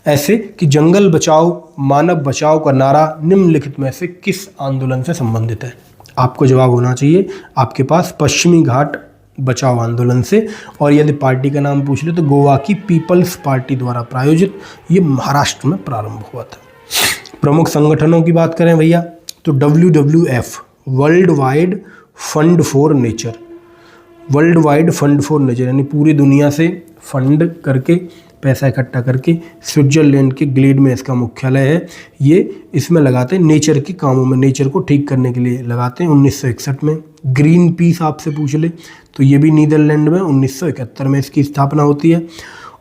ऐसे कि जंगल बचाओ मानव बचाओ का नारा निम्नलिखित में से किस आंदोलन से संबंधित है? आपको जवाब होना चाहिए आपके पास पश्चिमी घाट बचाओ आंदोलन से। और यदि पार्टी का नाम पूछ ले तो गोवा की पीपल्स पार्टी द्वारा प्रायोजित, ये महाराष्ट्र में प्रारंभ हुआ था। प्रमुख संगठनों की बात करें भैया तो WWF world wide fund for nature, world wide fund for nature यानी पूरी दुनिया से फंड करके पैसा इकट्ठा करके स्विट्जरलैंड के ग्लेड में इसका मुख्यालय है। ये इसमें लगाते हैं नेचर के कामों में, नेचर को ठीक करने के लिए लगाते हैं। 1961 में ग्रीन पीस आपसे पूछ ले तो ये भी नीदरलैंड में 1971 में इसकी स्थापना होती है।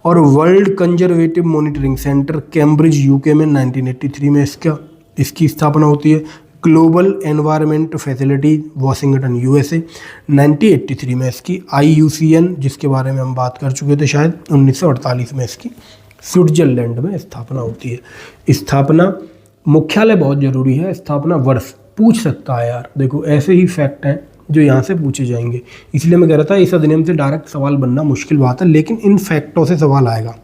और world conservative monitoring centre Cambridge UK में 1983 में इसकी स्थापना होती है। Global environment facility Washington USA 1983 में इसकी। IUCN जिसके बारे में हम बात कर चुके थे शायद 1948 में इसकी स्विट्जरलैंड में स्थापना होती है। स्थापना मुख्यालय बहुत ज़रूरी है, स्थापना वर्ष पूछ सकता है यार। देखो ऐसे ही फैक्ट हैं जो यहाँ से पूछे जाएंगे, इसलिए मैं कह रहा था इस अधिनियम से डायरेक्ट सवाल बनना मुश्किल बात है, लेकिन इन फैक्टों से सवाल आएगा।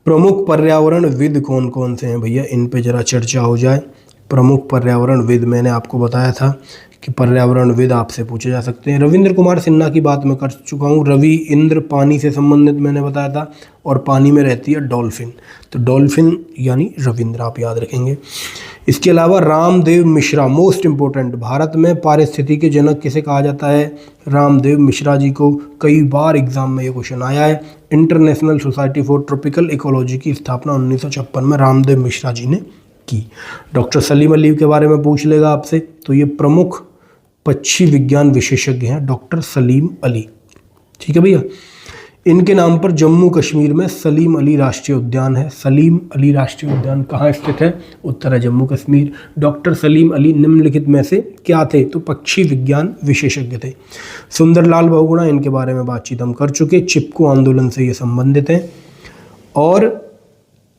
प्रमुख पर्यावरणविद कौन कौन से हैं भैया, इन पे जरा चर्चा हो जाए। प्रमुख पर्यावरणविद मैंने आपको बताया था कि पर्यावरणविद आपसे पूछे जा सकते हैं। रविंद्र कुमार सिन्हा की बात मैं कर चुका हूँ। रवि इंद्र पानी से संबंधित मैंने बताया था, और पानी में रहती है डॉल्फिन, तो डॉल्फिन यानी रविंद्र आप याद रखेंगे। इसके अलावा रामदेव मिश्रा मोस्ट इम्पोर्टेंट, भारत में पारिस्थितिकी के जनक किसे कहा जाता है? रामदेव मिश्रा जी को। कई बार एग्जाम में ये क्वेश्चन आया है। International society for tropical ecology की स्थापना 1956 में रामदेव मिश्रा जी ने की। डॉक्टर सलीम अली के बारे में पूछ लेगा आपसे, तो ये प्रमुख पक्षी विज्ञान विशेषज्ञ हैं डॉक्टर सलीम अली। ठीक है भैया। इनके नाम पर जम्मू कश्मीर में सलीम अली राष्ट्रीय उद्यान है। सलीम अली राष्ट्रीय उद्यान कहाँ स्थित है? उत्तर है जम्मू कश्मीर। डॉक्टर सलीम अली निम्नलिखित में से क्या थे? तो पक्षी विज्ञान विशेषज्ञ थे। सुंदरलाल बहुगुणा, इनके बारे में बातचीत हम कर चुके। चिपको आंदोलन से ये संबंधित हैं और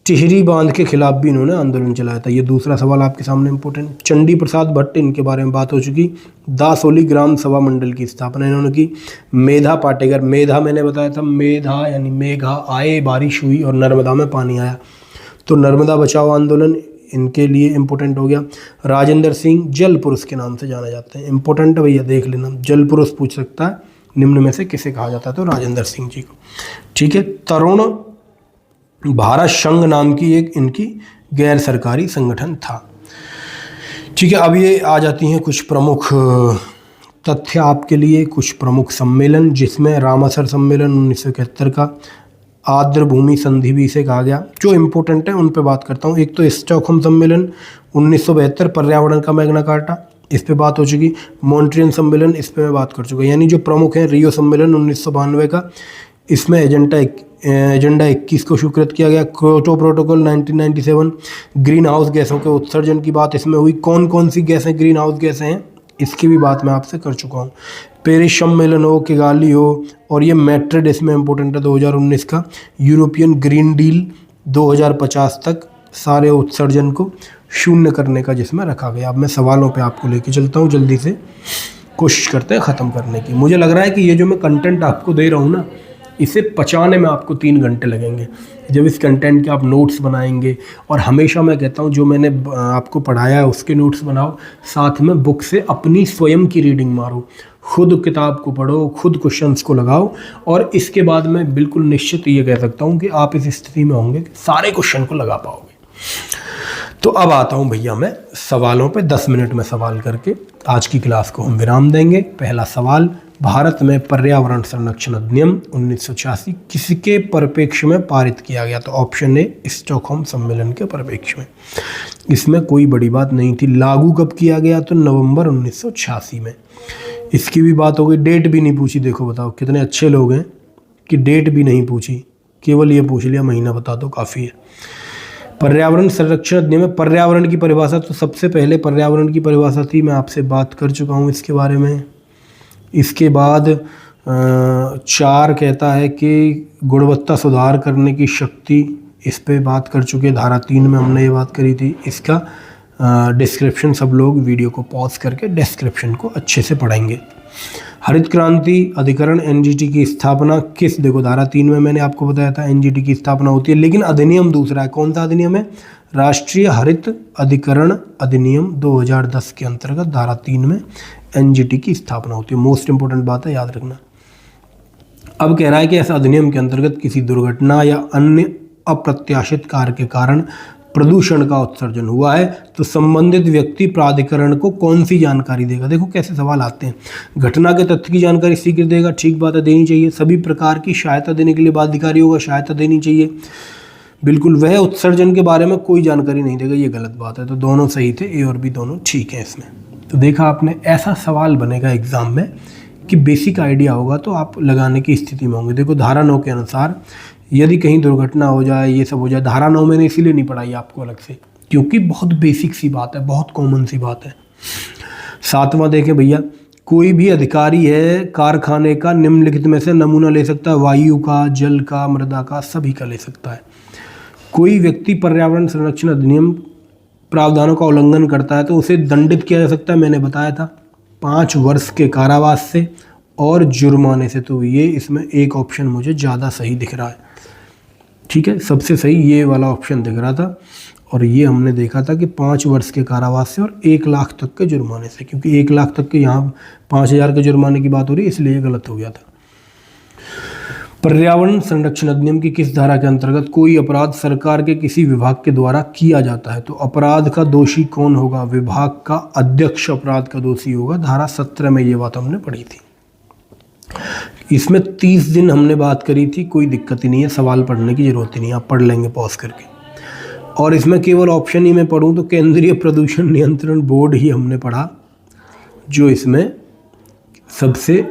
टिहरी बांध के खिलाफ भी इन्होंने आंदोलन चलाया था। ये दूसरा सवाल आपके सामने इंपॉर्टेंट। चंडी प्रसाद भट्ट, इनके बारे में बात हो चुकी। दासोली ग्राम सभा मंडल की स्थापना इन्होंने की। मेधा पाटेकर, मेधा मैंने बताया था, मेधा यानी मेघा आए, बारिश हुई और नर्मदा में पानी आया, तो नर्मदा बचाओ आंदोलन इनके लिए इम्पोर्टेंट हो गया। राजेंद्र सिंह जल पुरुष के नाम से जाने जाते हैं। इंपॉर्टेंट है भैया, देख लेना, जल पुरुष पूछ सकता है, निम्न में से किसे कहा जाता है? तो राजेंद्र सिंह जी को। ठीक है। तरुण भारत संघ नाम की एक इनकी गैर सरकारी संगठन था। ठीक है। अब ये आ जाती हैं कुछ प्रमुख तथ्य आपके लिए, कुछ प्रमुख सम्मेलन, जिसमें रामासर सम्मेलन 1971 का, आर्द्र भूमि संधि भी इसे कहा गया। जो इम्पोर्टेंट है उन पे बात करता हूँ। एक तो स्टॉकहोम सम्मेलन 1972, पर्यावरण का मैग्ना कार्टा, इस पे बात हो चुकी। मॉन्ट्रियल सम्मेलन, इस पे मैं बात कर चुका। यानी जो प्रमुख है, रियो सम्मेलन 1992 का, इसमें एजेंडा 21 को स्वीकृत किया गया। क्योटो प्रोटोकॉल 1997, ग्रीन हाउस गैसों के उत्सर्जन की बात इसमें हुई। कौन कौन सी गैसें ग्रीन हाउस गैसें हैं, इसकी भी बात मैं आपसे कर चुका हूँ। पेरिस सम्मेलन हो, किगाली हो, और ये मैड्रिड इसमें इंपॉर्टेंट है 2019 का। यूरोपियन ग्रीन डील 2050 तक सारे उत्सर्जन को शून्य करने का जिसमें रखा गया। अब मैं सवालों पे आपको लेके चलता हूँ, जल्दी से कोशिश करते हैं ख़त्म करने की। मुझे लग रहा है कि ये जो मैं कंटेंट आपको दे रहा हूँ ना, इसे पचाने में आपको 3 घंटे लगेंगे जब इस कंटेंट के आप नोट्स बनाएंगे। और हमेशा मैं कहता हूँ जो मैंने आपको पढ़ाया है उसके नोट्स बनाओ, साथ में बुक से अपनी स्वयं की रीडिंग मारो, खुद किताब को पढ़ो, खुद क्वेश्चंस को लगाओ। और इसके बाद मैं बिल्कुल निश्चित ये कह सकता हूँ कि आप इस स्थिति में होंगे कि सारे क्वेश्चन को लगा पाओगे। तो अब आता हूँ भैया मैं सवालों पे। 10 मिनट में सवाल करके आज की क्लास को हम विराम देंगे। पहला सवाल, भारत में पर्यावरण संरक्षण अधिनियम 1986 किसके परिप्रेक्ष्य में पारित किया गया? तो ऑप्शन ए, स्टॉकहोम सम्मेलन के परिप्रेक्ष्य में। इसमें कोई बड़ी बात नहीं थी। लागू कब किया गया? तो नवंबर 1986 में। इसकी भी बात हो गई। डेट भी नहीं पूछी। देखो बताओ कितने अच्छे लोग हैं कि डेट भी नहीं पूछी, केवल ये पूछ लिया महीना बता दो, काफ़ी है। पर्यावरण संरक्षण अधिनियम में पर्यावरण की परिभाषा, तो सबसे पहले पर्यावरण की परिभाषा थी, मैं आपसे बात कर चुका हूँ इसके बारे में। इसके बाद 4 कहता है कि गुणवत्ता सुधार करने की शक्ति, इस पे बात कर चुके। धारा 3 में हमने ये बात करी थी। इसका डिस्क्रिप्शन सब लोग वीडियो को पॉज करके डिस्क्रिप्शन को अच्छे से पढ़ेंगे। हरित क्रांति अधिकरण एनजीटी की स्थापना किस, देखो धारा 3 में मैंने आपको बताया था एनजीटी की स्थापना होती है, लेकिन अधिनियम दूसरा है। कौन सा अधिनियम है? राष्ट्रीय हरित अधिकरण अधिनियम 2010 के अंतर्गत धारा 3 में एनजीटी की स्थापना होती है। मोस्ट इंपोर्टेंट बात है, याद रखना। अब कह रहा है कि ऐसा अधिनियम के अंतर्गत किसी दुर्घटना या अन्य अप्रत्याशित कार्य के कारण प्रदूषण का उत्सर्जन हुआ है तो संबंधित व्यक्ति प्राधिकरण को कौन सी जानकारी देगा? देखो कैसे सवाल आते हैं। घटना के तथ्य की जानकारी शीघ्र देगा, ठीक बात है, देनी चाहिए। सभी प्रकार की सहायता देने के लिए बाध्यकारी होगा, सहायता देनी चाहिए, बिल्कुल। वह उत्सर्जन के बारे में कोई जानकारी नहीं देगा, ये गलत बात है। तो दोनों सही थे, ए और बी दोनों ठीक है इसमें। तो देखा आपने, ऐसा सवाल बनेगा एग्जाम में कि बेसिक आइडिया होगा तो आप लगाने की स्थिति में होंगे। देखो धारा 9 के अनुसार यदि कहीं दुर्घटना हो जाए, ये सब हो जाए, धारा 9 मैंने इसीलिए नहीं पढ़ाई आपको अलग से, क्योंकि बहुत बेसिक सी बात है, बहुत कॉमन सी बात है। 7वां देखें भैया, कोई भी अधिकारी है कारखाने का निम्नलिखित में से नमूना ले सकता है, वायु का, जल का, मृदा का, सभी का ले सकता है। कोई व्यक्ति पर्यावरण संरक्षण अधिनियम प्रावधानों का उल्लंघन करता है तो उसे दंडित किया जा सकता है, मैंने बताया था, 5 वर्ष के कारावास से और जुर्माने से। तो ये इसमें एक ऑप्शन मुझे ज़्यादा सही दिख रहा है, ठीक है, सबसे सही ये वाला ऑप्शन दिख रहा था। और ये हमने देखा था कि 5 वर्ष के कारावास से और 1 लाख तक के जुर्माने से, क्योंकि 1 लाख तक के यहाँ 5000 के जुर्माने की बात हो रही है, इसलिए ये गलत हो गया था। पर्यावरण संरक्षण अधिनियम की किस धारा के अंतर्गत कोई अपराध सरकार के किसी विभाग के द्वारा किया जाता है? तो अपराध का दोषी कौन होगा? विभाग का अध्यक्ष अपराध का दोषी होगा। धारा 17 में ये बात हमने पढ़ी थी। इसमें 30 दिन हमने बात करी थी, कोई दिक्कत ही नहीं है, सवाल पढ़ने की जरूरत ही नहीं, आप पढ़ लेंगे पॉज करके। और इसमें केवल ऑप्शन ही मैं पढ़ूँ तो केंद्रीय प्रदूषण नियंत्रण बोर्ड ही हमने पढ़ा, जो इसमें सबसे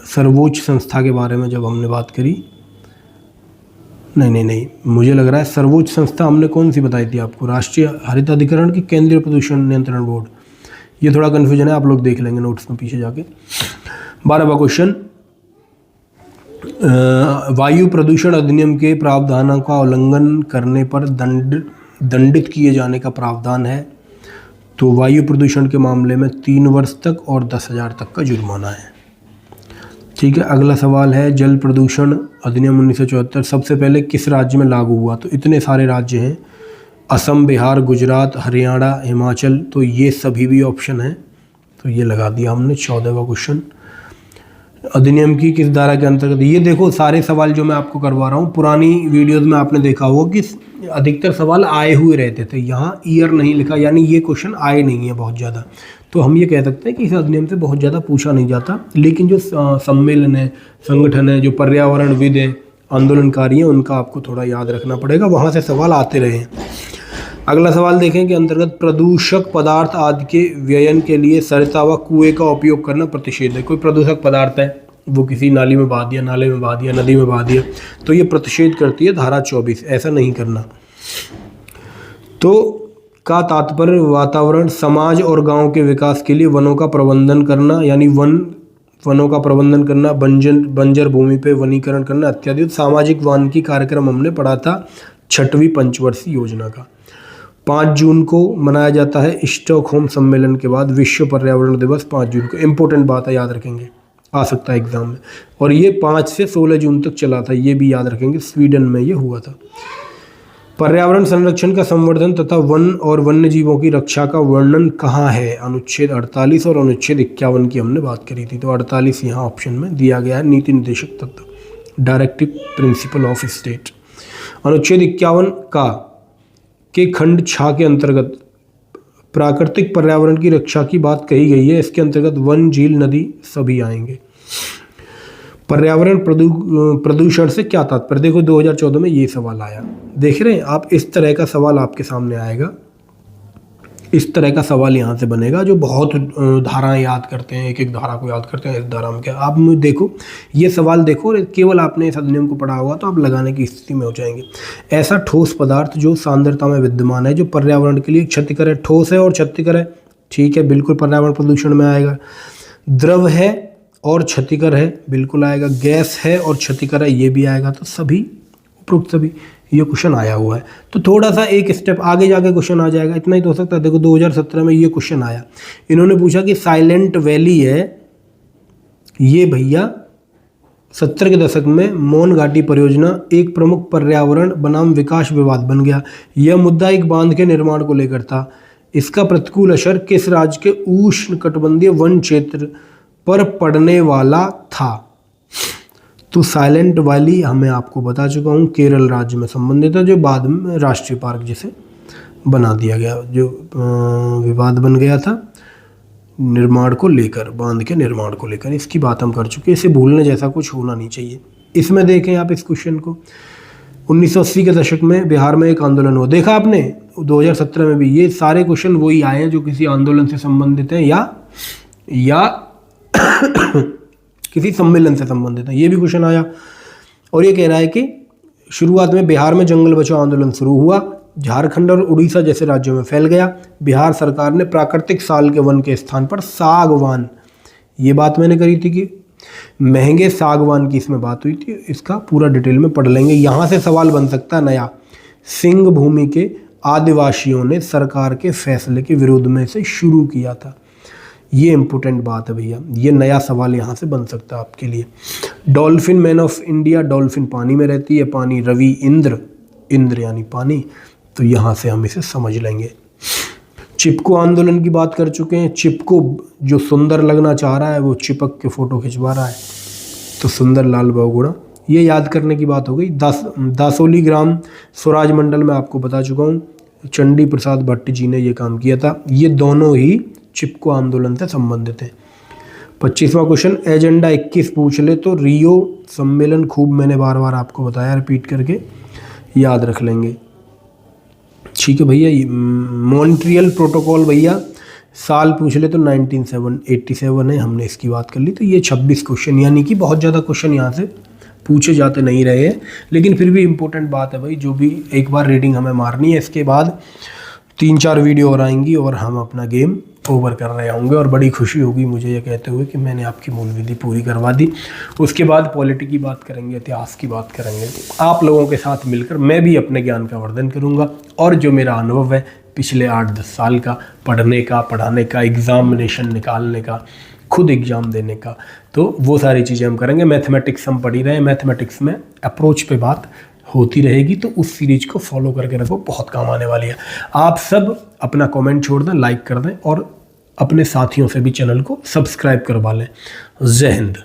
सर्वोच्च संस्था के बारे में जब हमने बात करी, नहीं, मुझे लग रहा है सर्वोच्च संस्था हमने कौन सी बताई थी आपको, राष्ट्रीय हरित अधिकरण की केंद्रीय प्रदूषण नियंत्रण बोर्ड। ये थोड़ा कन्फ्यूजन है, आप लोग देख लेंगे नोट्स में पीछे जाके। 12वां क्वेश्चन, वायु प्रदूषण अधिनियम के प्रावधानों का उल्लंघन करने पर दंडित किए जाने का प्रावधान है। तो वायु प्रदूषण के मामले में 3 वर्ष तक और 10,000 तक का जुर्माना है। ठीक है, अगला सवाल है, जल प्रदूषण अधिनियम 1974 सबसे पहले किस राज्य में लागू हुआ। तो इतने सारे राज्य हैं, असम, बिहार, गुजरात, हरियाणा, हिमाचल, तो ये सभी भी ऑप्शन है, तो ये लगा दिया हमने। 14वां क्वेश्चन, अधिनियम की किस धारा के अंतर्गत। ये देखो सारे सवाल जो मैं आपको करवा रहा हूँ, पुरानी वीडियोस में आपने देखा होगा कि अधिकतर सवाल आए हुए रहते थे, यहाँ ईयर नहीं लिखा, यानी ये क्वेश्चन आए नहीं है बहुत ज़्यादा। तो हम ये कह सकते हैं कि इस अधिनियम से बहुत ज़्यादा पूछा नहीं जाता, लेकिन जो सम्मेलन है, संगठन है, जो पर्यावरणविद है, आंदोलनकारी हैं, उनका आपको थोड़ा याद रखना पड़ेगा, वहाँ से सवाल आते रहे हैं। अगला सवाल देखें कि अंतर्गत प्रदूषक पदार्थ आदि के व्ययन के लिए सरिता व कुएं का उपयोग करना प्रतिषेध है। कोई प्रदूषक पदार्थ है, वो किसी नाली में बहा दिया, नाले में बहा दिया, नदी में बहा दिया, तो ये प्रतिषेध करती है धारा 24, ऐसा नहीं करना। तो का तात्पर्य वातावरण, समाज और गांव के विकास के लिए वनों का प्रबंधन करना, यानी वनों का प्रबंधन करना, बंजर भूमि पे वनीकरण करना इत्यादि। सामाजिक वानिकी कार्यक्रम हमने पढ़ा था 6वीं पंचवर्षीय योजना का। 5 जून को मनाया जाता है स्टॉकहोम सम्मेलन के बाद विश्व पर्यावरण दिवस 5 जून को। इम्पोर्टेंट बात है, याद रखेंगे, आ सकता है एग्जाम में। और ये 5 से 16 जून तक चला था, ये भी याद रखेंगे, स्वीडन में ये हुआ था। पर्यावरण संरक्षण का संवर्धन तथा वन और वन्य जीवों की रक्षा का वर्णन कहाँ है। अनुच्छेद 48 और अनुच्छेद 51 की हमने बात करी थी। तो 48 यहाँ ऑप्शन में दिया गया है, नीति निर्देशक तत्व, डायरेक्टिव प्रिंसिपल ऑफ स्टेट। अनुच्छेद 51 के खंड 6 के अंतर्गत प्राकृतिक पर्यावरण की रक्षा की बात कही गई है। इसके अंतर्गत वन, झील, नदी सभी आएंगे। पर्यावरण प्रदूषण से क्या तात्पर्य, देखो 2014 में ये सवाल आया, देख रहे हैं आप, इस तरह का सवाल आपके सामने आएगा, इस तरह का सवाल यहाँ से बनेगा। जो बहुत धाराएं याद करते हैं, एक एक धारा को याद करते हैं, इस धारा में क्या, आप देखो ये सवाल देखो, केवल आपने इस अधिनियम को पढ़ा होगा तो आप लगाने की स्थिति में हो जाएंगे। ऐसा ठोस पदार्थ जो सांद्रता में विद्यमान है, जो पर्यावरण के लिए क्षतिकर है, ठोस है और क्षतिकर है, ठीक है, बिल्कुल पर्यावरण प्रदूषण में आएगा। द्रव है और क्षतिकर है, बिल्कुल आएगा। गैस है और क्षतिकर है, ये भी आएगा। तो सभी उपरोक्त सभी ये क्वेश्चन आया हुआ है। तो थोड़ा सा एक स्टेप आगे जाके क्वेश्चन आ जाएगा, इतना ही तो हो सकता है। देखो 2017 में ये क्वेश्चन आया, इन्होंने पूछा कि साइलेंट वैली है ये भैया 70 के दशक में मौन घाटी परियोजना एक प्रमुख पर्यावरण बनाम विकास विवाद बन गया। यह मुद्दा एक बांध के निर्माण को लेकर था। इसका प्रतिकूल असर किस राज्य के उष्णकटिबंधीय वन क्षेत्र पर पड़ने वाला था। तो साइलेंट वैली हमें आपको बता चुका हूँ, केरल राज्य में संबंधित है, जो बाद में राष्ट्रीय पार्क जिसे बना दिया गया, जो विवाद बन गया था निर्माण को लेकर, बांध के निर्माण को लेकर, इसकी बात हम कर चुके हैं। इसे भूलने जैसा कुछ होना नहीं चाहिए। इसमें देखें आप इस क्वेश्चन को, 1980 के दशक में बिहार में एक आंदोलन हुआ, देखा आपने 2017 में भी ये सारे क्वेश्चन वही आए हैं जो किसी आंदोलन से संबंधित हैं या किसी सम्मेलन से संबंधित है। ये भी क्वेश्चन आया और ये कह रहा है कि शुरुआत में बिहार में जंगल बचाओ आंदोलन शुरू हुआ, झारखंड और उड़ीसा जैसे राज्यों में फैल गया। बिहार सरकार ने प्राकृतिक साल के वन के स्थान पर सागवान, ये बात मैंने करी थी कि महंगे सागवान की इसमें बात हुई थी, इसका पूरा डिटेल में पढ़ लेंगे। यहाँ से सवाल बन सकता है नया, सिंह भूमि के आदिवासियों ने सरकार के फैसले के विरोध में से शुरू किया था। ये इंपॉर्टेंट बात है भैया, ये नया सवाल यहाँ से बन सकता है आपके लिए। Dolphin man of India, dolphin पानी में रहती है, पानी रवि इंद्र यानी पानी, तो यहाँ से हम इसे समझ लेंगे। चिपको आंदोलन की बात कर चुके हैं। चिपको जो सुंदर लगना चाह रहा है वो चिपक के फोटो खिंचवा रहा है, तो सुंदर लाल बहुगुणा, ये याद करने की बात हो गई। दासोली ग्राम स्वराज मंडल में आपको बता चुका हूँ, चंडी प्रसाद भट्ट जी ने ये काम किया था। ये दोनों ही चिपको आंदोलन से संबंधित है। 25वां क्वेश्चन एजेंडा 21 पूछ ले तो रियो सम्मेलन, खूब मैंने बार बार आपको बताया, रिपीट करके याद रख लेंगे, ठीक है भैया। मॉन्ट्रियल प्रोटोकॉल भैया साल पूछ ले तो 1987 है, हमने इसकी बात कर ली। तो ये 26 क्वेश्चन, यानी कि बहुत ज़्यादा क्वेश्चन यहाँ से पूछे जाते नहीं रहे हैं, लेकिन फिर भी इम्पोर्टेंट बात है भाई, जो भी एक बार रीडिंग हमें मारनी है, इसके बाद 3-4 वीडियो और आएंगी और हम अपना गेम ओवर कर रहे होंगे। और बड़ी खुशी होगी मुझे ये कहते हुए कि मैंने आपकी मूल विधि पूरी करवा दी। उसके बाद पॉलिटी की बात करेंगे, इतिहास की बात करेंगे। आप लोगों के साथ मिलकर मैं भी अपने ज्ञान का वर्धन करूँगा, और जो मेरा अनुभव है पिछले 8-10 साल का, पढ़ने का, पढ़ाने का, एग्ज़ामिनेशन निकालने का, खुद एग्ज़ाम देने का, तो वो सारी चीज़ें हम करेंगे। मैथमेटिक्स हम पढ़ ही रहे हैं, मैथमेटिक्स में अप्रोच पे बात होती रहेगी, तो उस सीरीज को फॉलो करके रखो, बहुत काम आने वाली है। आप सब अपना कमेंट छोड़ दें, लाइक कर दें, और अपने साथियों से भी चैनल को सब्सक्राइब करवा लें। जय हिंद।